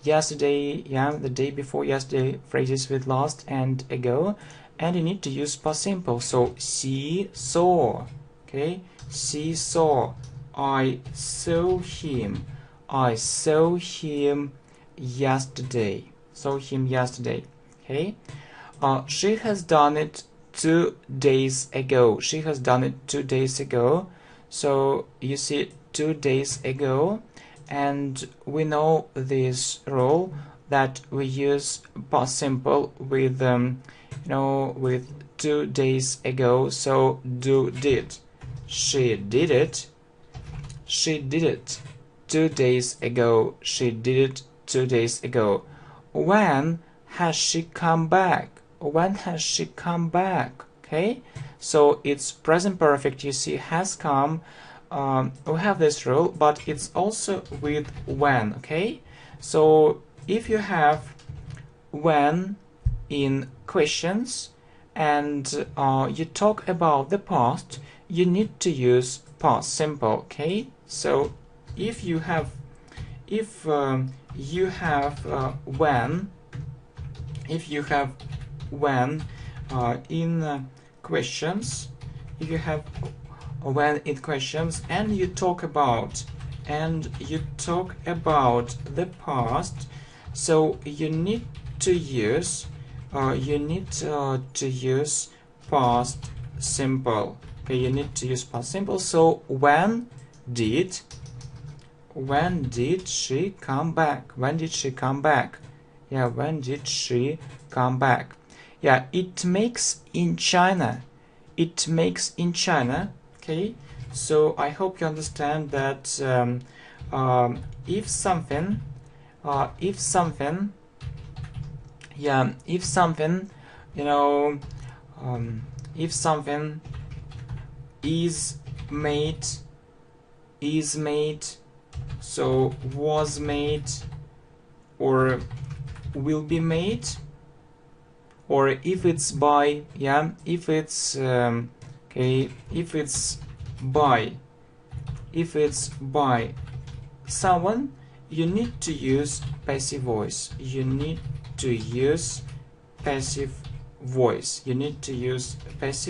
yesterday, yeah, the day before yesterday, phrases with last and ago, and you need to use past simple. So see, saw, okay, see, saw, I saw him. I saw him yesterday. Saw him yesterday. Okay. She has done it 2 days ago. She has done it 2 days ago. So you see 2 days ago, and we know this rule that we use past simple with with 2 days ago. So did. She did it. She did it 2 days ago. She did it 2 days ago. When has she come back? When has she come back? Okay, so it's present perfect. You see, has come. We have this rule, but it's also with when. Okay, so if you have when in questions and you talk about the past, you need to use past simple. Okay, so if you have when, if you have when in questions, if you have when in questions and you talk about the past, so you need to use past simple. Okay, you need to use past simple. So when did she come back? When did she come back? Yeah, when did she come back? Yeah, it makes in China. It makes in China. Okay, so I hope you understand that if something is made, so was made or will be made, or if it's by, if it's by someone, you need to use passive voice. You need to use passive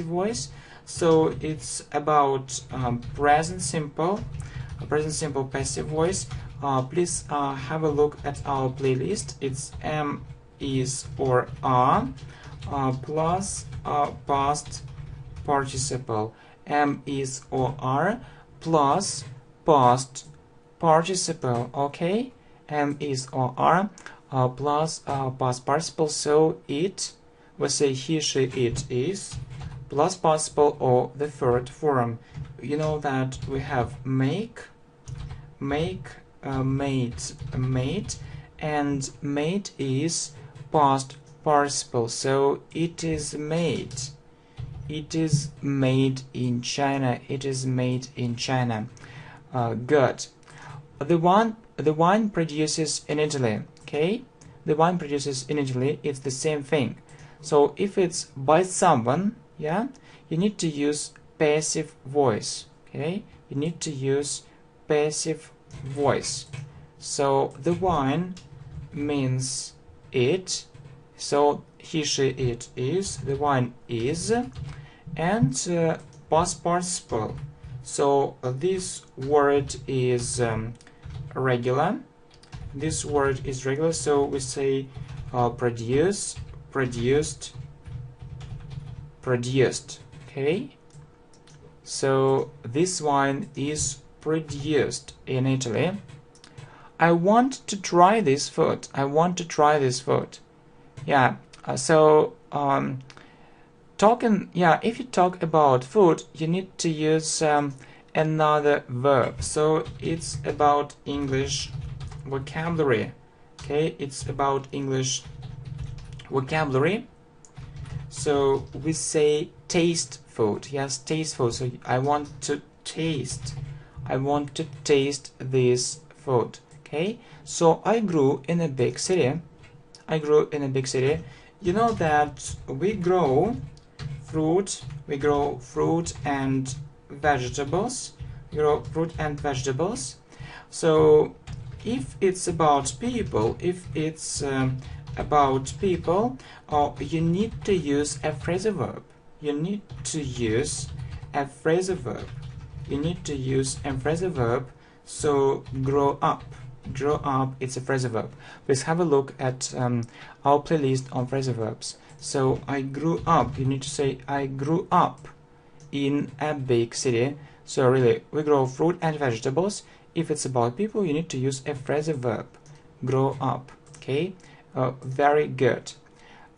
voice. So it's about present simple passive voice. Please have a look at our playlist. It's am, is, or are plus past participle. Am, is, or are plus past participle. Okay, am, is, or are plus past participle. So it, we say he, she, it, is, plus participle or the third form. You know that we have make, made, and made is past participle. So it is made. It is made in China. It is made in China. Good. The wine produces in Italy. Okay, the wine produces in Italy. It's the same thing. So if it's by someone, you need to use passive voice. Okay, you need to use passive voice. So the wine means it. So he, she, it is. The wine is, and past participle. So this word is regular. This word is regular. So we say produce, produced, produced. Okay. So this wine is produced in Italy. I want to try this food. I want to try this food. Yeah. If you talk about food, you need to use another verb. So it's about English vocabulary. Okay, it's about English vocabulary. So we say taste food. Yes, taste food. So I want to taste. I want to taste this food. Okay. So I grew in a big city. I grew in a big city. You know that we grow fruit. We grow fruit and vegetables. We grow fruit and vegetables. So if it's about people, you need to use a phrasal verb. You need to use a phrasal verb. you need to use a phrasal verb. So grow up. Grow up, it's a phrasal verb. Please have a look at our playlist on phrasal verbs. So I grew up, you need to say I grew up in a big city. So really, we grow fruit and vegetables. If it's about people, you need to use a phrasal verb. Grow up. Okay, very good.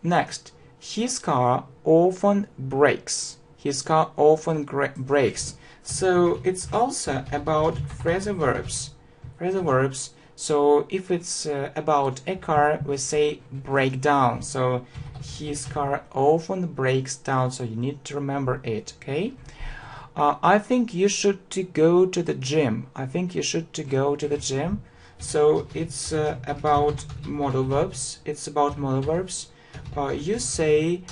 Next, his car often breaks. His car often breaks. So it's also about phrasal verbs. Phrasal verbs. So if it's about a car, we say break down. So his car often breaks down. So you need to remember it. Okay. I think you should to go to the gym. I think you should to go to the gym. So it's about modal verbs. It's about modal verbs. You say,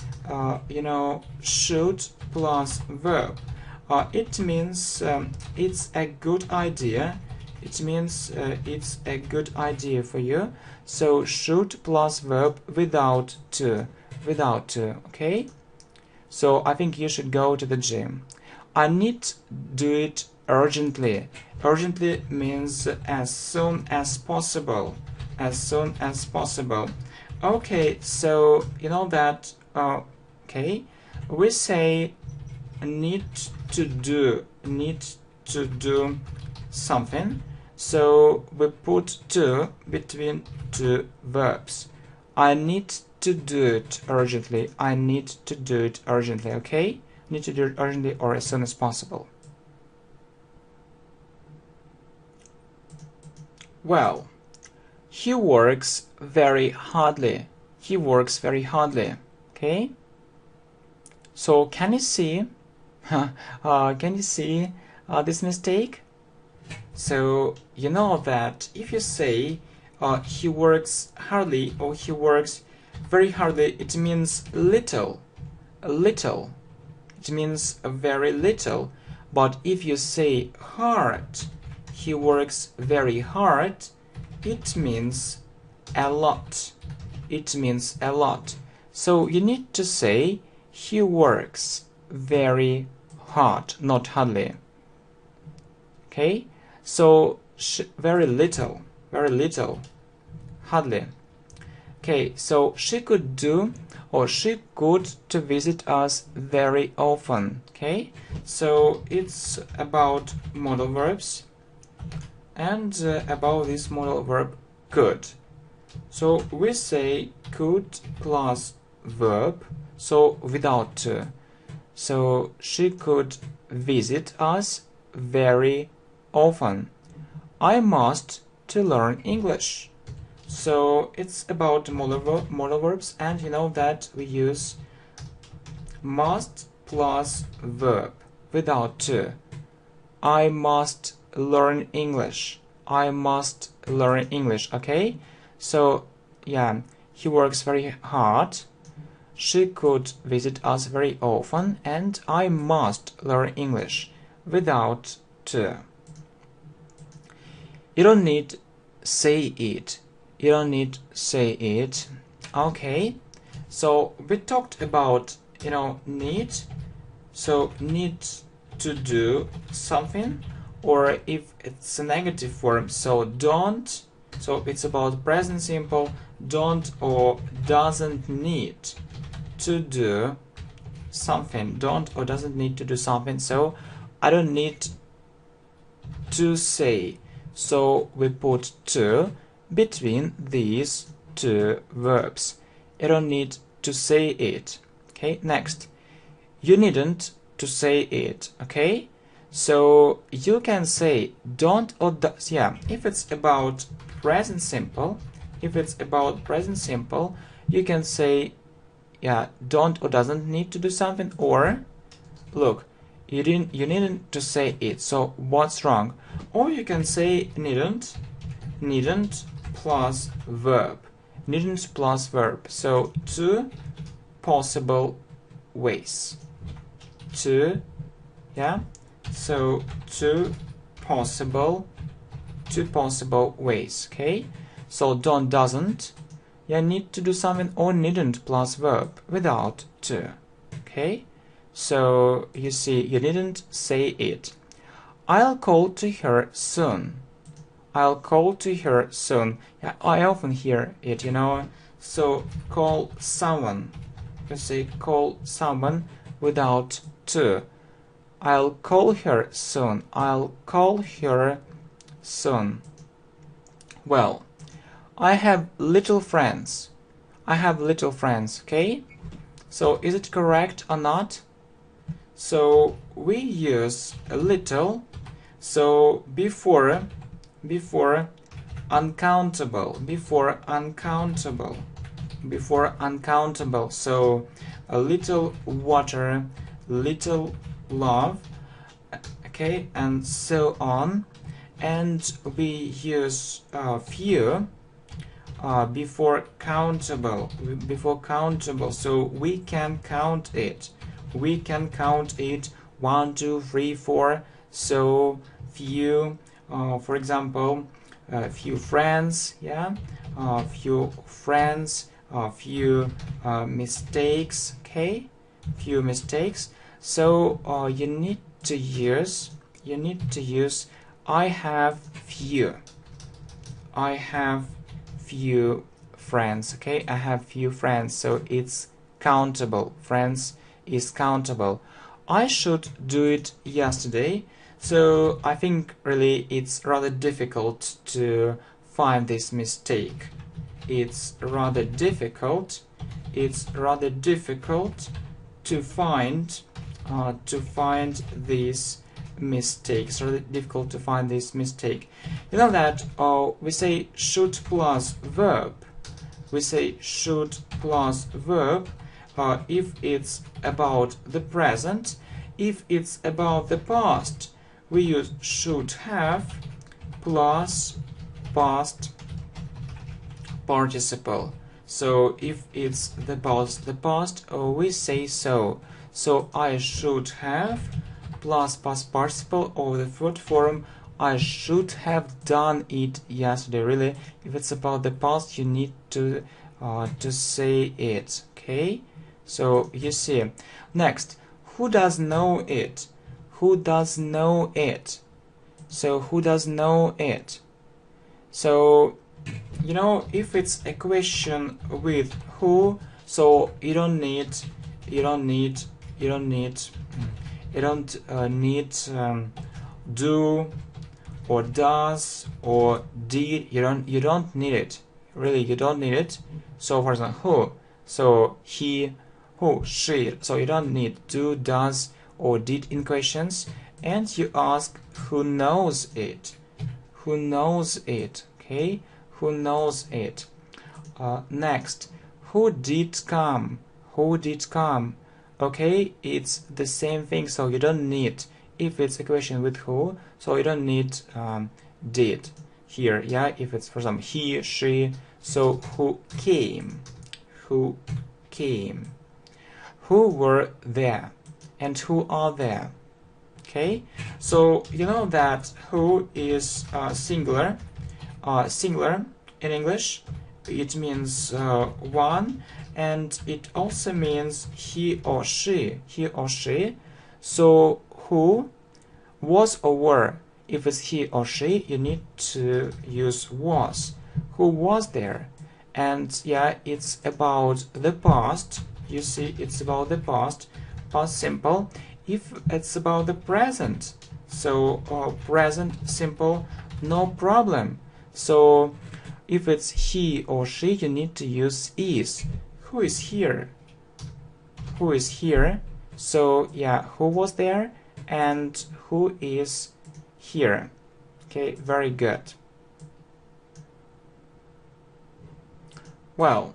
should plus verb. It means it's a good idea. It means it's a good idea for you. So should plus verb without to. Without to. Okay. So I think you should go to the gym. I need to do it urgently. Urgently means as soon as possible. As soon as possible. Okay, so you know that, okay, we say need to do something. So we put to between two verbs. I need to do it urgently. I need to do it urgently, okay? Need to do it urgently or as soon as possible. Well, he works very hardly. He works very hardly. Okay? So can you see this mistake? So you know that if you say he works hardly or he works very hardly, it means little. Little. It means very little. But if you say hard, he works very hard, it means a lot. It means a lot. So you need to say he works very hard, not hardly. Okay? So very little, hardly. Okay, so she could do or she could to visit us very often. Okay, so it's about modal verbs and about this modal verb could. So we say could plus verb, so without to. So she could visit us very often. I must to learn English. So it's about modal verbs, and you know that we use must plus verb without to. I must learn English. I must learn English. Okay? So yeah, he works very hard. She could visit us very often, and I must learn English without to. You don't need say it. You don't need say it. Okay, so we talked about need. So need to do something, or if it's a negative form, so don't. So it's about present simple. Don't or doesn't need to do something. Don't or doesn't need to do something. So I don't need to say. So we put to between these two verbs. You don't need to say it. Okay, next. You needn't to say it. Okay, so you can say don't or does. Yeah, if it's about present simple, you can say don't or doesn't need to do something, or look, you needn't to say it. So what's wrong? Or you can say needn't plus verb. Needn't plus verb. So two possible ways. So two possible ways. Okay. So don't doesn't. Need to do something, or needn't plus verb without to. Okay. So you see, you didn't say it. I'll call to her soon. I'll call to her soon. Yeah, I often hear it, you know. So call someone. You say call someone without to. I'll call her soon. I'll call her soon. Well, I have little friends. I have little friends, okay? So is it correct or not? So we use a little. So before uncountable, before uncountable. So a little water, little love, okay, and so on. And we use few before countable, so we can count it. We can count it 1, 2, 3, 4. So few, for example, few friends, yeah, few friends, few mistakes, okay, few mistakes. So you need to use I have few. I have few friends, okay? I have few friends, so it's countable. Friends is countable. I should do it yesterday, so I think really it's rather difficult to find this mistake. It's rather difficult to find this mistake. It's really difficult to find this mistake. You know that we say should plus verb. We say should plus verb if it's about the present. If it's about the past, we use should have plus past participle. So if it's about the past, we say so. So I should have plus past participle of the third form. I should have done it yesterday. Really, if it's about the past, you need to say it. Okay. So you see. Next, who does know it? Who does know it? So who does know it? So you know, if it's a question with who, so you don't need do or does or did. You don't need it. Really, you don't need it. So for example, who, so he, who, she. So you don't need do, does or did in questions. And you ask who knows it. Who knows it? Okay, who knows it? Next, who did come? Who did come? Okay, it's the same thing, so you don't need, if it's a question with who, so you don't need did here, yeah, if it's, for example, he, she, so who came? Who came? Who were there? And who are there? Okay, so you know that who is singular. Singular in English, it means one, and it also means he or she. So who, was or were. If it's he or she, you need to use was. Who was there? And yeah, it's about the past. You see, it's about the past simple. If it's about the present, so present simple, no problem. So if it's he or she, you need to use is. Who is here? Who is here? So yeah, who was there and who is here? Okay, very good. Well,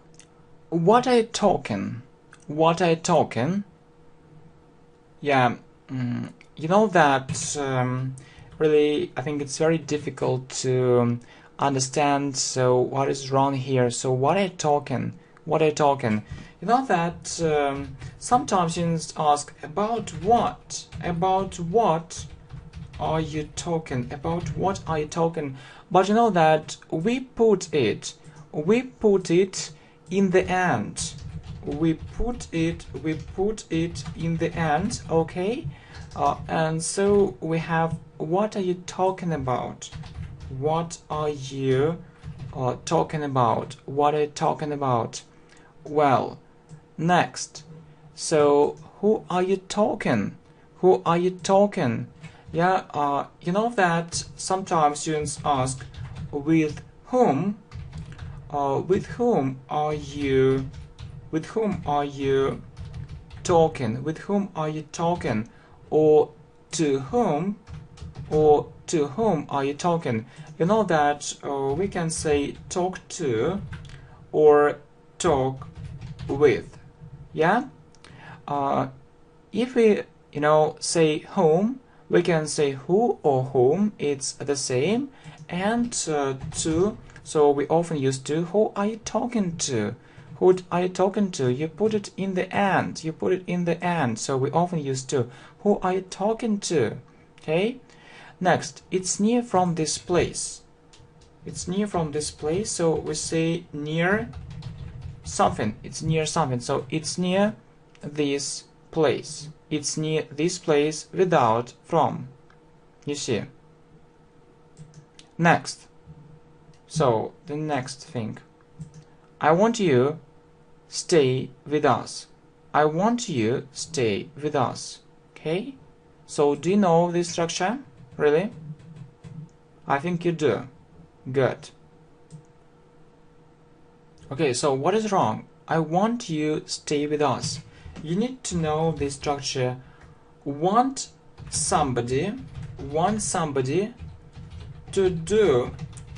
what are you talking? What are you talking? Yeah, you know that really, I think it's very difficult to understand. So what is wrong here? So what are you talking? What are you talking? You know that sometimes students ask about what? About what are you talking? About what are you talking? But you know that we put it in the end. We put it in the end, okay? And so we have, what are you talking about? What are you talking about? What are you talking about? Well, next. So, who are you talking? Who are you talking? Yeah, you know that sometimes students ask, with whom? With whom are you? With whom are you talking? With whom are you talking? Or to whom? Or to whom are you talking? You know that we can say talk to or talk with. Yeah. If we say whom, we can say who or whom. It's the same. And to, so we often use to. Who are you talking to? Who are you talking to? You put it in the end. You put it in the end. So we often use to. Who are you talking to? Okay. Next, it's near from this place. It's near from this place. So we say near something. It's near something. So it's near this place. It's near this place without from. You see. Next. So the next thing. I want you stay with us. I want you stay with us. Okay? So do you know this structure? Really? I think you do. Good. Okay, so what is wrong? I want you stay with us. You need to know this structure. Want somebody to do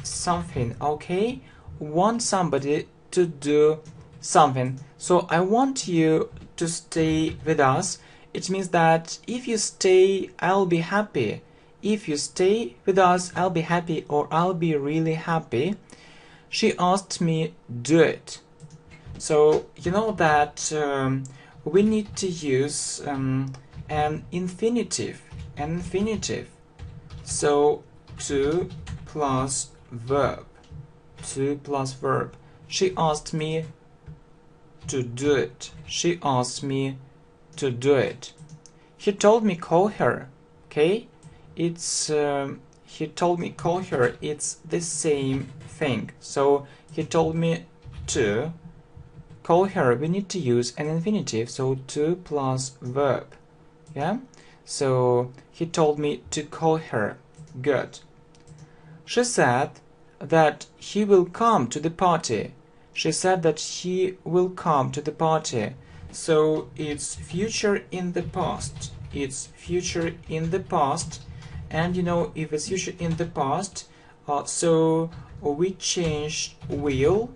something, okay? Want somebody to do something. So I want you to stay with us. It means that if you stay, I'll be happy. If you stay with us, I'll be happy, or I'll be really happy. She asked me do it. So you know that we need to use an infinitive. So to plus verb. To plus verb. She asked me to do it. She asked me to do it. He told me call her. Okay? It's he told me call her. It's the same thing. So he told me to call her. We need to use an infinitive. So to plus verb. Yeah? So he told me to call her. Good. She said that he will come to the party. She said that he will come to the party. So it's future in the past. It's future in the past. And you know, if it's future in the past, so we change will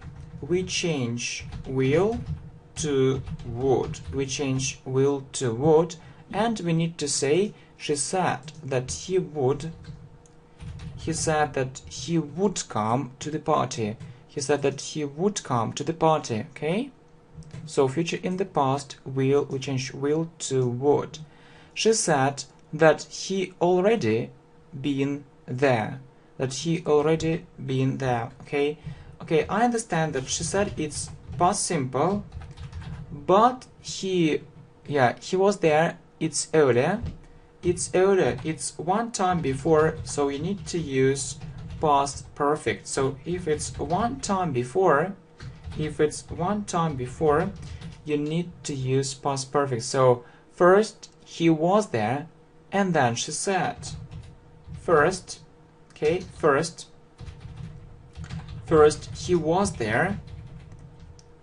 to would. We change will to would. And we need to say, she said that he would. He said that he would come to the party. He said that he would come to the party. Okay? So future in the past, will, we change will to would. She said that he already been there. That he already been there. Okay? Okay, I understand that she said it's past simple, but he was there. It's earlier. It's earlier. It's one time before, so you need to use past perfect. So if it's one time before, you need to use past perfect. So first he was there, and then she said. First, okay, first he was there.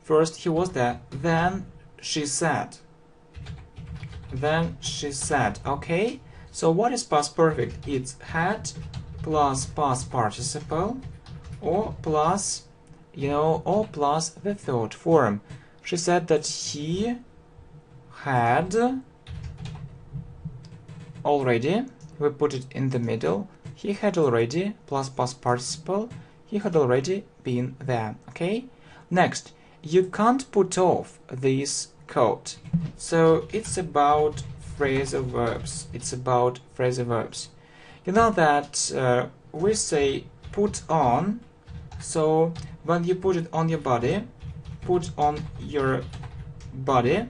First he was there, then she said. Then she said, okay? So what is past perfect? It's had plus past participle, or plus, or plus the third form. She said that he had already, we put it in the middle, he had already plus past participle, he had already been there, okay? Next, you can't put off this coat. So it's about phrasal verbs. It's about phrasal verbs. You know that we say put on. So when you put it on your body, put on your body,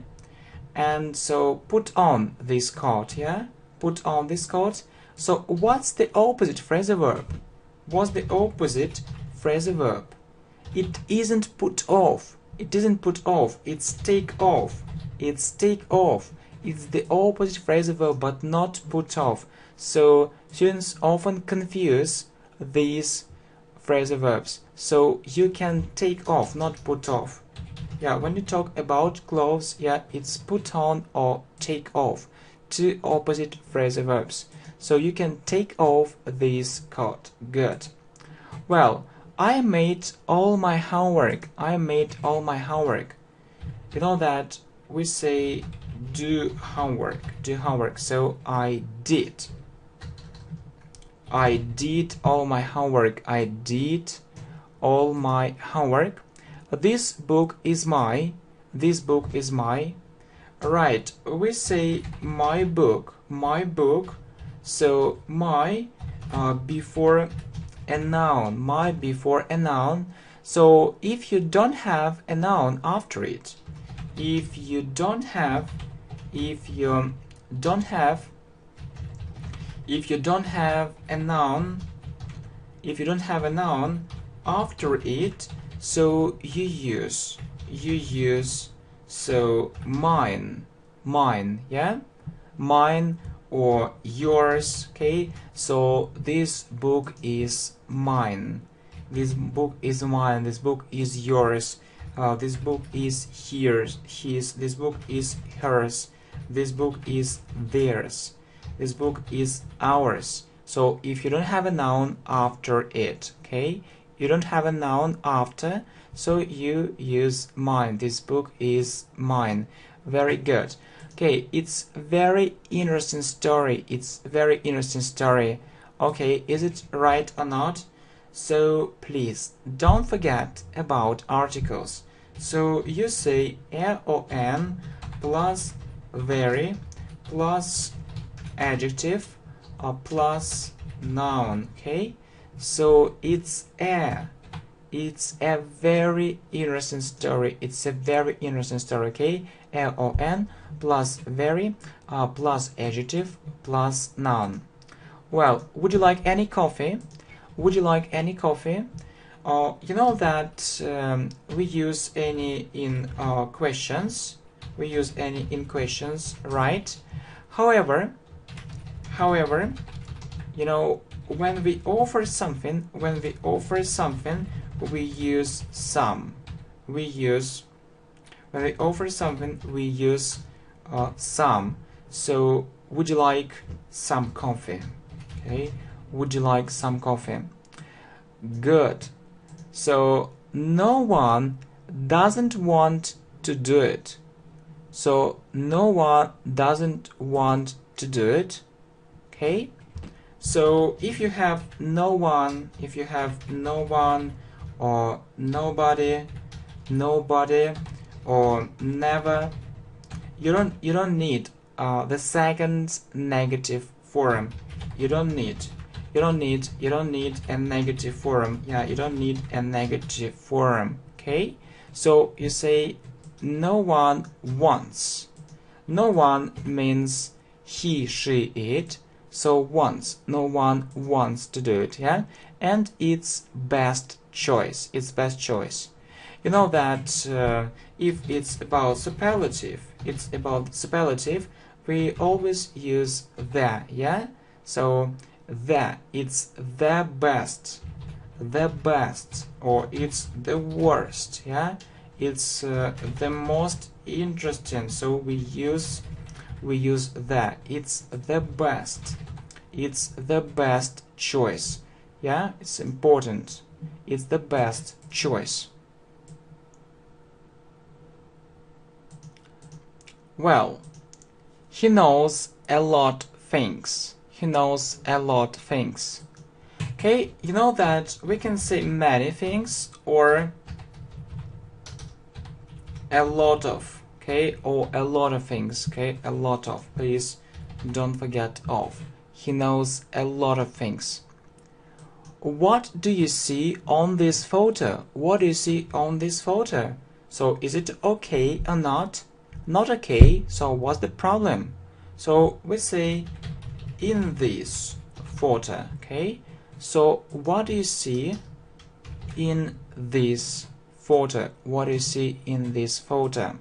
and so put on this coat. Yeah, put on this coat. So what's the opposite phrasal verb? What's the opposite phrasal verb? It isn't put off. It isn't put off. It's take off. It's take off. It's the opposite phrasal verb, but not put off. So students often confuse these phrasal verbs. So you can take off, not put off. Yeah, when you talk about clothes, yeah, it's put on or take off. Two opposite phrasal verbs. So you can take off this coat. Good. Well, I made all my homework. I made all my homework. You know that we say do homework. Do homework. So I did. I did all my homework. I did all my homework. This book is my. This book is my. Right. We say my book. My book. So my before a noun. My before a noun. So if you don't have a noun after it, if you don't have a noun, after it, so you use so mine, yeah, mine or yours. Okay, so this book is mine, this book is mine, this book is yours, this book is his, this book is hers, this book is theirs, this book is ours. So if you don't have a noun after it, okay, you don't have a noun after, so you use mine. This book is mine. Very good. Okay, it's very interesting story. It's very interesting story. Okay, is it right or not? So please don't forget about articles. So you say LON plus very plus adjective plus noun. Okay, so it's a very interesting story. It's a very interesting story. Okay, LON plus very plus adjective plus noun. Well, would you like any coffee? Would you like any coffee? You know that we use any in questions. We use any in questions, right? However, you know, when we offer something, we use some. When we offer something, we use some. So, would you like some coffee? Okay, would you like some coffee? Good. So, no one doesn't want to do it. So, no one doesn't want to do it. Okay. So, if you have no one, or nobody, or never, you don't need the second negative form. You don't need a negative form. Yeah, you don't need a negative form. Okay, so you say no one wants. No one means he, she, it. So wants, no one wants to do it. Yeah, and it's best choice. It's best choice. You know that if it's about superlative, we always use the. Yeah, so the, it's the best, or it's the worst. Yeah, it's the most interesting. So we use that. It's the best. It's the best choice. Yeah, it's important. It's the best choice. Well, he knows a lot things. He knows a lot things. Okay, you know that we can say many things or a lot of. Okay, or a lot of things. Okay, a lot of. Please don't forget of. He knows a lot of things. What do you see on this photo? What do you see on this photo? So is it okay or not? Not okay. So what's the problem? So we say in this photo. Okay, so what do you see in this photo? What do you see in this photo?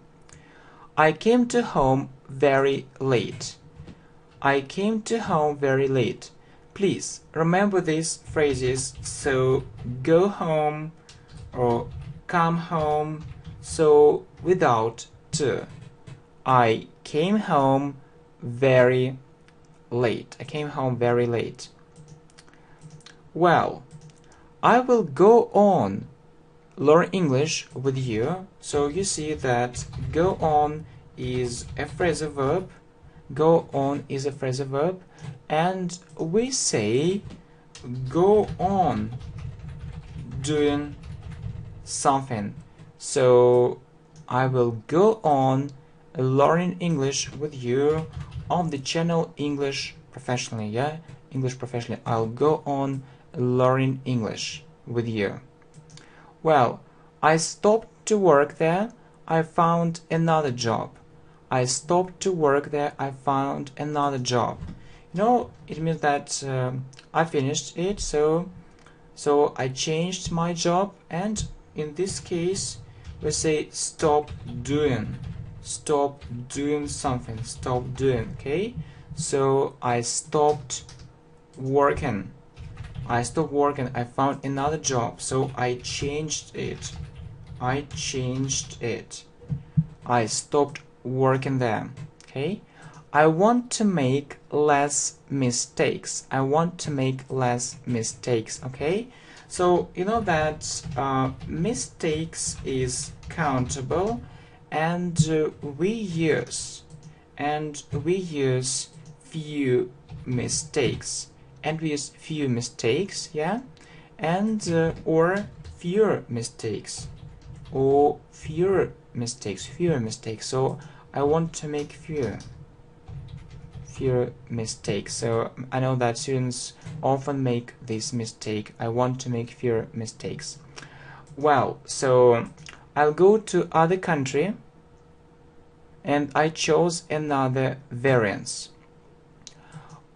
I came to home very late. I came to home very late. Please remember these phrases. So go home or come home. So without to. I came home very late. I came home very late. Well, I will go on learn English with you. So you see that go on is a phrasal verb. Go on is a phrasal verb, and we say go on doing something. So I will go on learning English with you on the channel English Professionally. Yeah, English Professionally. I'll go on learning English with you. Well, I stopped to work there. I found another job. I stopped to work there. I found another job. You know, it means that I finished it. So I changed my job, and in this case, we say stop doing. Stop doing something. Stop doing. Okay. So I stopped working. I stopped working. I found another job. So I changed it. I changed it. I stopped working there. Okay. I want to make less mistakes. I want to make less mistakes. Okay. So you know that mistakes is countable, and we use few mistakes. And we use few mistakes, yeah, and or fewer mistakes, or fewer mistakes. So I want to make fewer mistakes. So I know that students often make this mistake. I want to make fewer mistakes. Well, so I'll go to other country, and I chose another variance.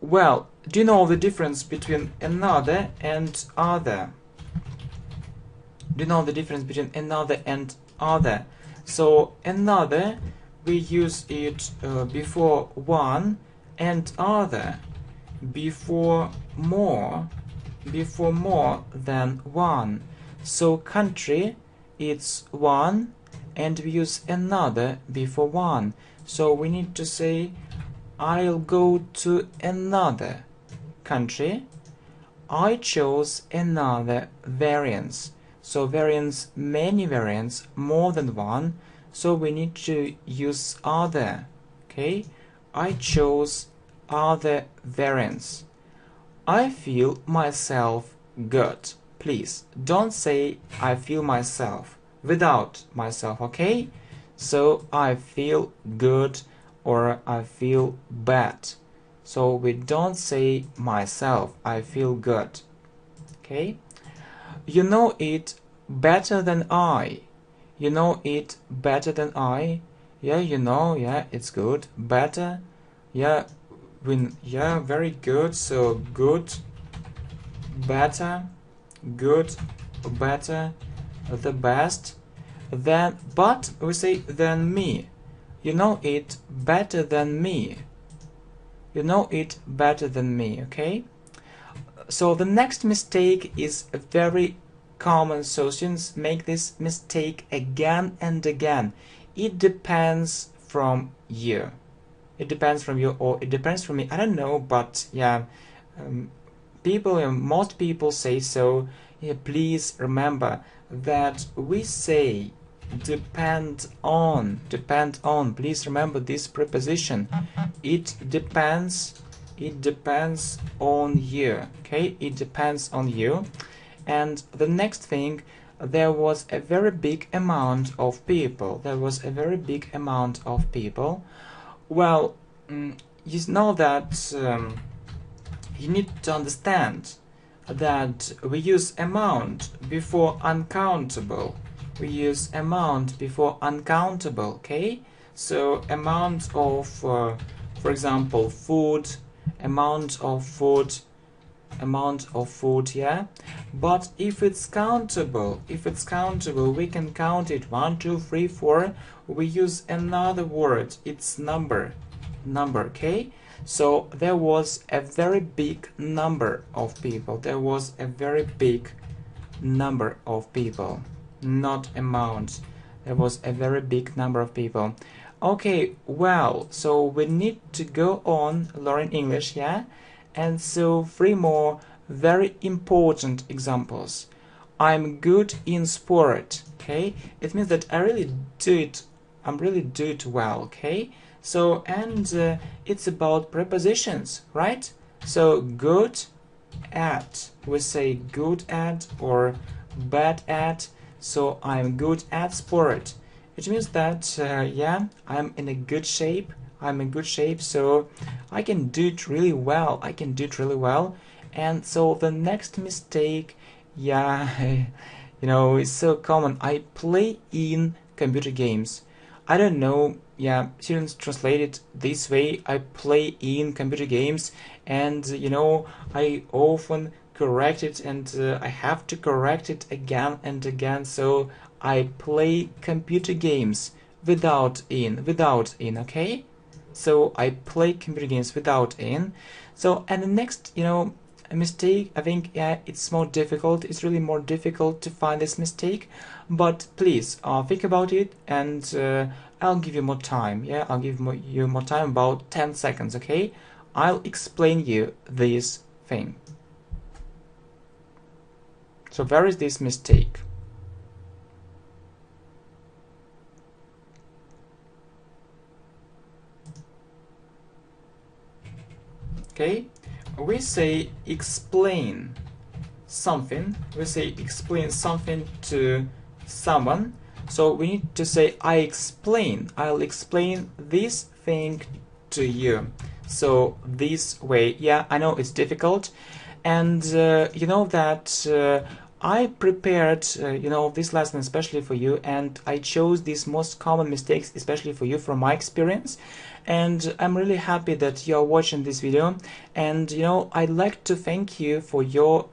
Well, do you know the difference between another and other? Do you know the difference between another and other? So another, we use it before one, and other before more than one. So country, it's one, and we use another before one. So we need to say I'll go to another country. I chose another variance. So variance, many variants, more than one. So we need to use other. Okay, I chose other variance. I feel myself good. Please don't say I feel myself without myself. Okay, so I feel good or I feel bad. So we don't say myself, I feel good. Okay? You know it better than I. You know it better than I. Yeah, you know, yeah, it's good. Better. Yeah, yeah, very good. So good, better, good, better, the best. Then, but we say than me. You know it better than me. You know it better than me, okay? So the next mistake is very common, so students make this mistake again and again. It depends from you. It depends from you, or it depends from me. I don't know, but yeah, most people say so. Yeah, please remember that we say depend on. Please remember this preposition. It depends on you. Okay, it depends on you. And the next thing, there was a very big amount of people. Well, you know that you need to understand that we use amount before uncountable. Okay? So amount of, for example, food, amount of food, yeah. But if it's countable, we can count it 1, 2, 3, 4. We use another word, it's number, okay. So there was a very big number of people, not amount. There was a very big number of people. Okay, well, so we need to go on learning English, yeah. And so 3 more very important examples. I'm good in sport, okay. It means that I'm really do it well, okay. So, and it's about prepositions, right? So good at, we say good at or bad at. So I'm good at sport. It means that yeah, I'm in a good shape. So I can do it really well. And so the next mistake, yeah, you know, it's so common. I play in computer games. I don't know, yeah, students translate it this way. I play in computer games, and you know, I often correct it, and I have to correct it again and again. So I play computer games without in, okay. So I play computer games without in. So, and the next, you know, a mistake, I think, yeah, it's more difficult. It's really more difficult to find this mistake. But please think about it, and I'll give you more time. Yeah, I'll give you more time, about 10 seconds. Okay, I'll explain you this thing. So where is this mistake? Okay, we say explain something. To someone. So we need to say I'll explain this thing to you. So this way, yeah, I know it's difficult, and you know that I prepared you know, this lesson especially for you, and I chose these most common mistakes especially for you from my experience. And I'm really happy that you're watching this video, and you know, I'd like to thank you for your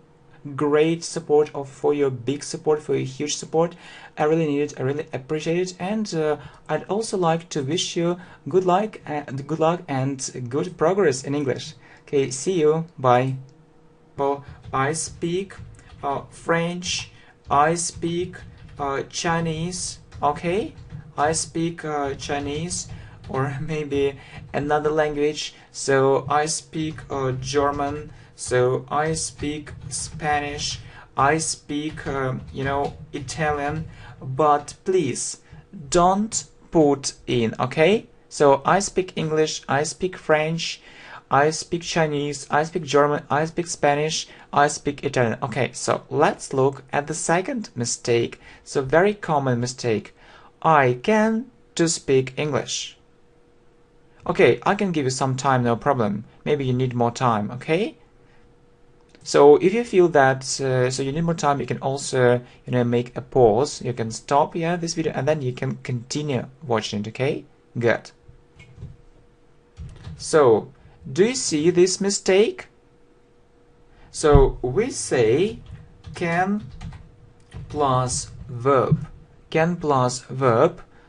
great support, or for your big support, for your huge support. I really need it, I really appreciate it, and I'd also like to wish you good luck and good progress in English. Okay, see you, bye. Well, I speak French, I speak Chinese, okay. I speak Chinese, or maybe another language. So I speak German, so I speak Spanish, I speak you know, Italian. But please don't put in, okay. So I speak English, I speak French, I speak Chinese, I speak German, I speak Spanish, I speak Italian. Okay, so let's look at the second mistake. So very common mistake. I can to speak English. Okay, I can give you some time, no problem. Maybe you need more time, okay? So if you feel that so you need more time, you can also, you know, make a pause. You can stop, yeah, this video, and then you can continue watching it, okay? Good. So, do you see this mistake? So we say can plus verb.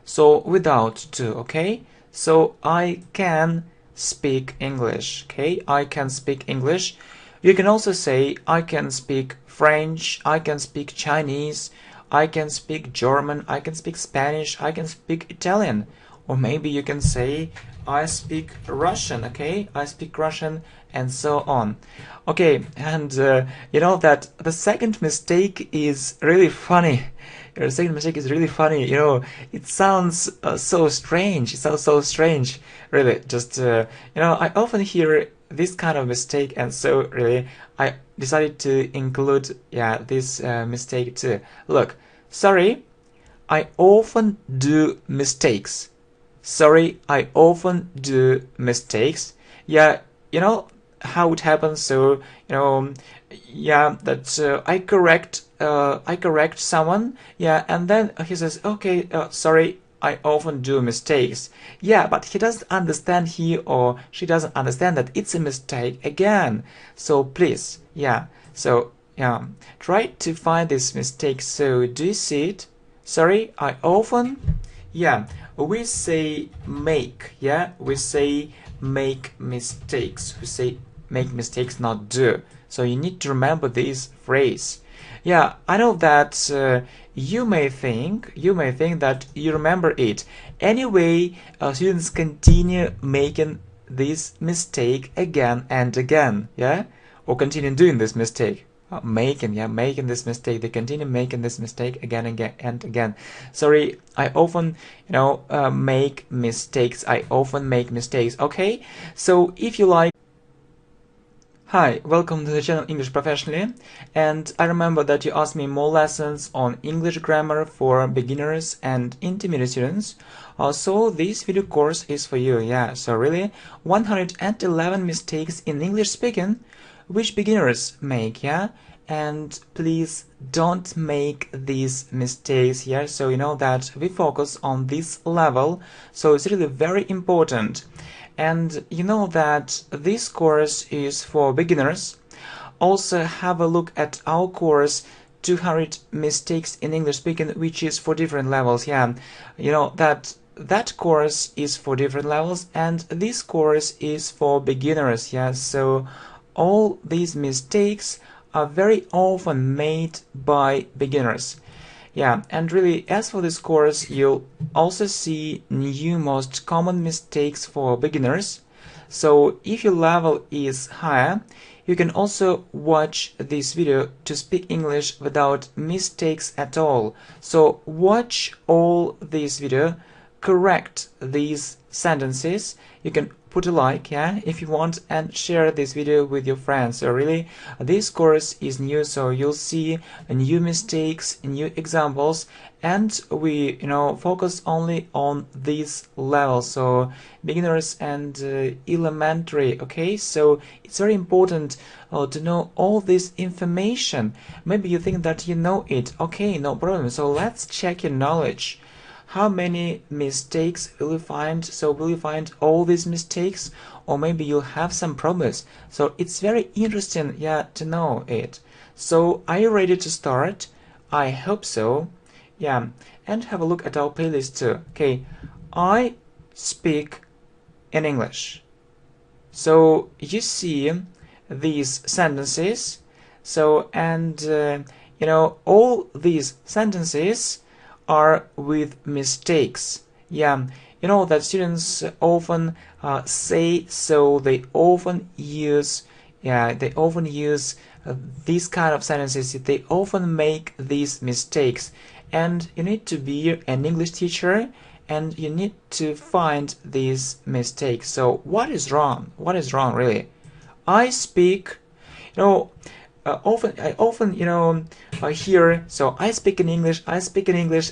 So without to, okay? So I can speak English, okay? I can speak English. You can also say I can speak French, I can speak Chinese, I can speak German, I can speak Spanish, I can speak Italian. Or maybe you can say I speak Russian, okay? I speak Russian, and so on. Okay, and you know that the second mistake is really funny. The second mistake is really funny. You know, it sounds so strange. Really. Just you know, I often hear this kind of mistake, and so really, I decided to include, yeah, this mistake too. Look, sorry, I often do mistakes. Sorry, I often do mistakes. Yeah, you know how it happens. So you know, yeah, that I correct someone. Yeah, and then he says, okay, sorry, I often do mistakes. Yeah, but he doesn't understand, he or she doesn't understand that it's a mistake again. So please, try to find this mistake. So do you see it? Sorry, I often, we say make, we say make mistakes. We say make mistakes, not do. So you need to remember this phrase. Yeah, I know that you may think that you remember it. Anyway, students continue making this mistake again and again, or continue doing this mistake. Making this mistake. They continue making this mistake again and again and again. Sorry, I often, make mistakes. I often make mistakes. Okay, so if you like. Hi, welcome to the channel English Professionally, and I remember that you asked me more lessons on English grammar for beginners and intermediate students. So this video course is for you. So really 111 mistakes in English speaking which beginners make, and please don't make these mistakes here. So you know that we focus on this level, so it's really very important. And you know that this course is for beginners. Also have a look at our course 200 mistakes in English speaking, which is for different levels. You know that course is for different levels, and this course is for beginners. So all these mistakes are very often made by beginners. And really, as for this course, you'll also see new most common mistakes for beginners. So if your level is higher, you can also watch this video to speak English without mistakes at all. So watch all this video, correct these sentences. You can put a like, if you want, and share this video with your friends. So really, this course is new, so you'll see new mistakes, new examples, and we focus only on these levels, so beginners and elementary. Okay, so it's very important to know all this information. Maybe you think that you know it. Okay, no problem. So let's check your knowledge. How many mistakes will you find? So will you find all these mistakes, or maybe you'll have some problems? So it's very interesting, to know it. So are you ready to start? I hope so. And have a look at our playlist too. Okay, I speak in English. So you see these sentences. So and all these sentences are with mistakes. You know that students often say, so they often use these kind of sentences. They often make these mistakes, and you need to be an English teacher, and you need to find these mistakes. So what is wrong? What is wrong really? I speak, I often hear, so I speak in English,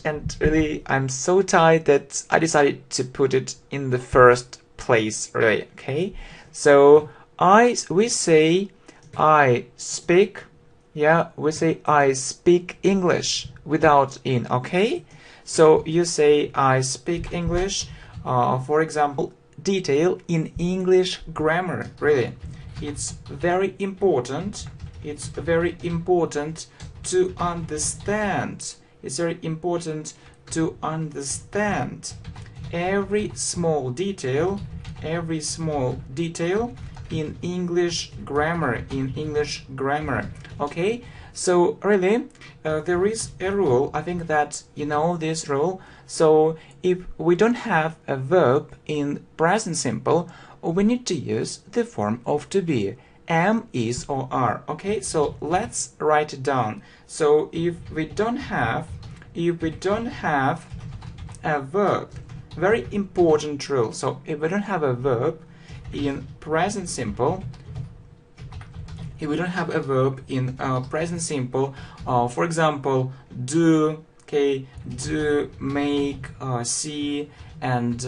and really I'm so tired that I decided to put it in the first place, really. Okay, so we say I speak, we say I speak English without in. Okay, so you say I speak English, for example, detail in English grammar. Really, it's very important. It's very important to understand. It's very important to understand every small detail in English grammar. Okay, so really there is a rule. I think that you know this rule. So if we don't have a verb in present simple, we need to use the form of to be. Am, is, or are. Okay, so let's write it down. So if we don't have a verb, very important rule. So if we don't have a verb in present simple, for example, do, do, make, see, and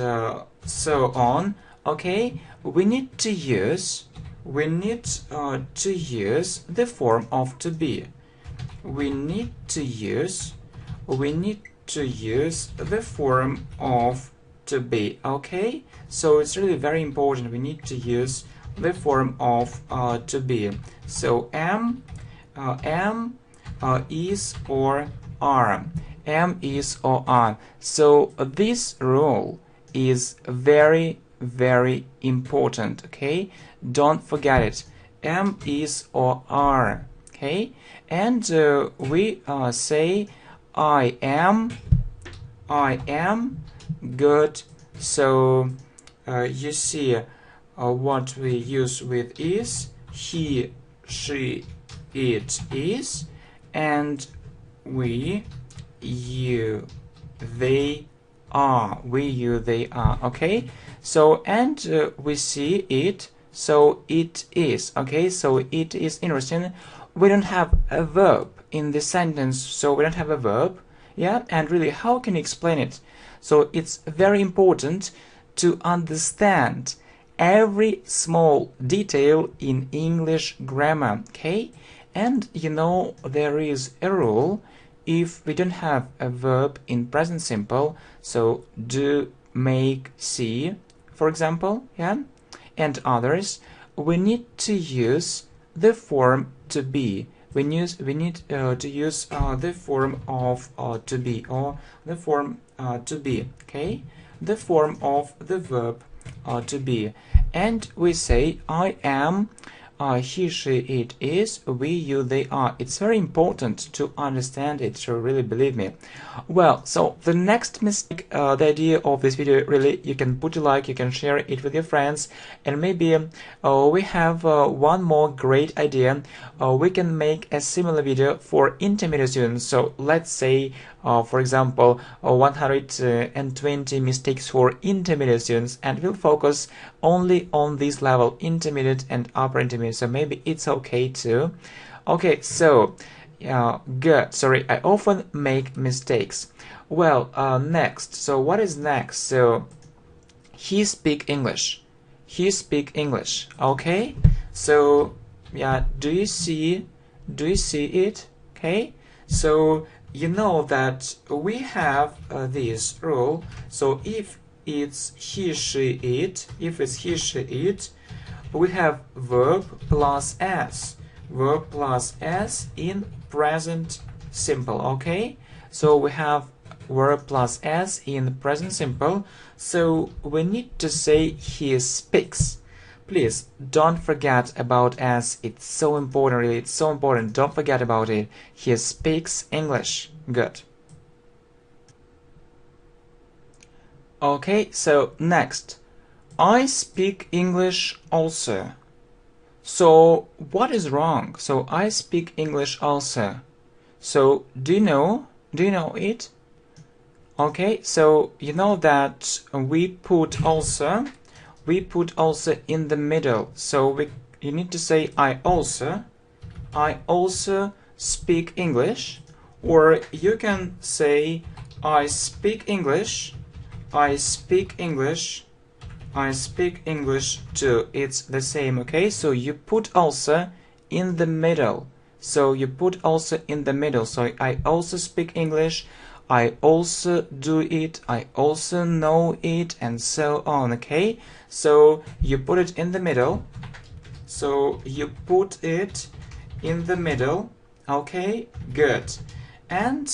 so on. Okay, we need to use the form of to be. We need to use the form of to be. Okay, so it's really very important. We need to use the form of to be. So am, is, or are. Am, is, or are. So this rule is very, very important. Okay, don't forget it. Am, is, or are. Okay, and we say I am good. So you see what we use with is, he, she, it is, and we, you, they are. We, you, they are. Okay, so and we see it, so it is. Okay, so it is interesting. We don't have a verb in this sentence, so we don't have a verb. Yeah, and really, how can you explain it? So it's very important to understand every small detail in English grammar. Okay, and you know there is a rule. If we don't have a verb in present simple, so do, make, see, for example, yeah, and others, we need to use the form to be. We need to use the form of to be, or the form to be. Okay, the form of the verb to be, and we say I am, he, she, it is, we, you, they are. It's very important to understand it, so really believe me. Well, so the next mistake, the idea of this video, really, you can put a like, you can share it with your friends, and maybe we have one more great idea. We can make a similar video for intermediate students. So let's say, for example, 120 mistakes for intermediate students, and we'll focus only on this level, intermediate and upper intermediate. So maybe it's okay too. Okay, so good. Sorry, I often make mistakes. Well, next. So what is next? So he speak English. He speak English. Okay. So yeah, do you see it? Okay. So you know that we have this rule. So if it's he, she, it, if it's he, she, it, we have verb plus s. Verb plus s in present simple. Okay, so we have verb plus s in present simple. So we need to say he speaks. Please don't forget about s. It's so important. Really, it's so important. Don't forget about it. He speaks English. Good. Okay, so next, I speak English also. So what is wrong? So I speak English also. So do you know it? Okay, so you know that we put also in the middle. So you need to say I also speak English, or you can say I speak English too. It's the same. Okay, so you put also in the middle. So you put also in the middle. So I also speak English, I also do it, I also know it, and so on. Okay, so you put it in the middle. So you put it in the middle. Okay, good. And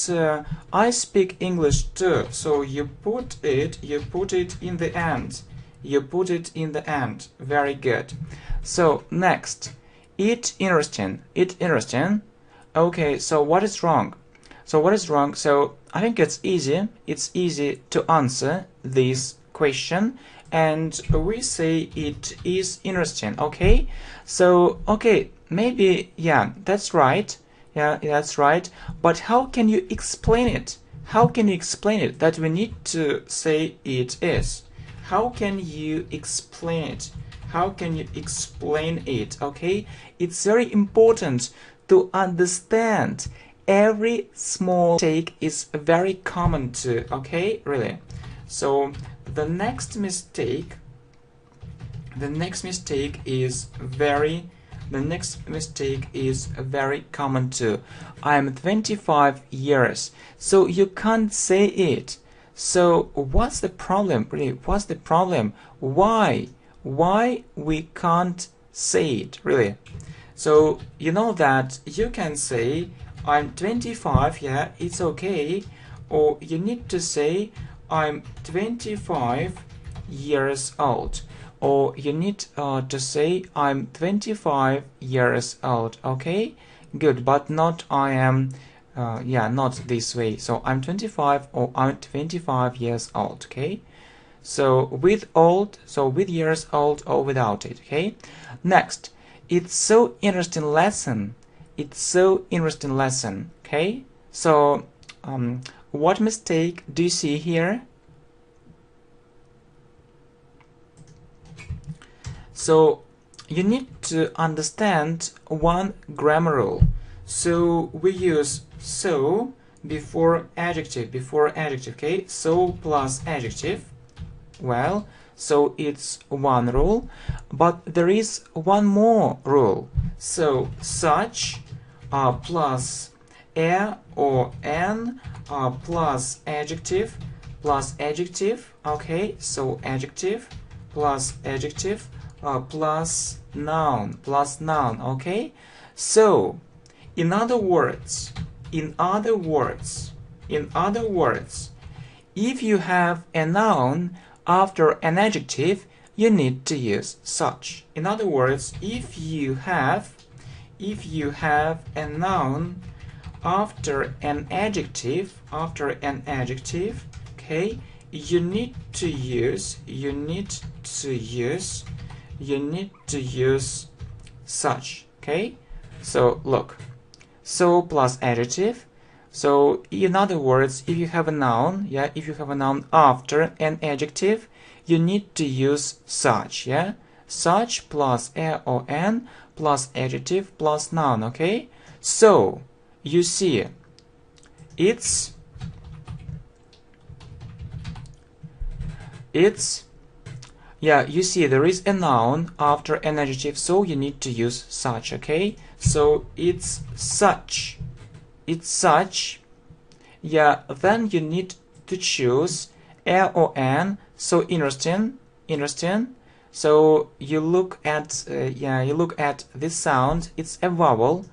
I speak English too. So you put it in the end. You put it in the end. Very good. So next, it interesting. Okay, so what is wrong? So I think it's easy. It's easy to answer this question, and we say it is interesting. Okay, so okay, maybe yeah, that's right. Yeah, that's right. But how can you explain it? How can you explain it that we need to say it is? How can you explain it? How can you explain it? Okay, it's very important to understand every small mistake is very common too. Okay, really. So the next mistake is very The next mistake is very common too. I'm 25 years. So you can't say it. So what's the problem? Really, what's the problem? Why? Why we can't say it, really? So you know that you can say I'm 25, yeah, it's okay. Or you need to say I'm 25 years old. Or you need to say I'm 25 years old, okay? Good, but not I am, not this way. So I'm 25 or I'm 25 years old, okay? So with old, so with years old or without it, okay? Next, it's so interesting lesson. It's so interesting lesson, okay? So, what mistake do you see here? So you need to understand one grammar rule. So we use so before adjective, okay? So plus adjective. Well, so it's one rule, but there is one more rule. So such plus a or an plus adjective, okay? So adjective plus adjective plus noun, okay? So in other words, if you have a noun after an adjective, you need to use such. In other words, if you have a noun after an adjective, okay, you need to use such, okay? So look, so plus adjective. So in other words, if you have a noun, after an adjective, you need to use such, yeah? Such plus a or an plus adjective plus noun, okay? So you see, it's you see there is a noun after an adjective, so you need to use such, okay? So it's such, yeah, then you need to choose a or an. So interesting. So you look at this sound, it's a vowel,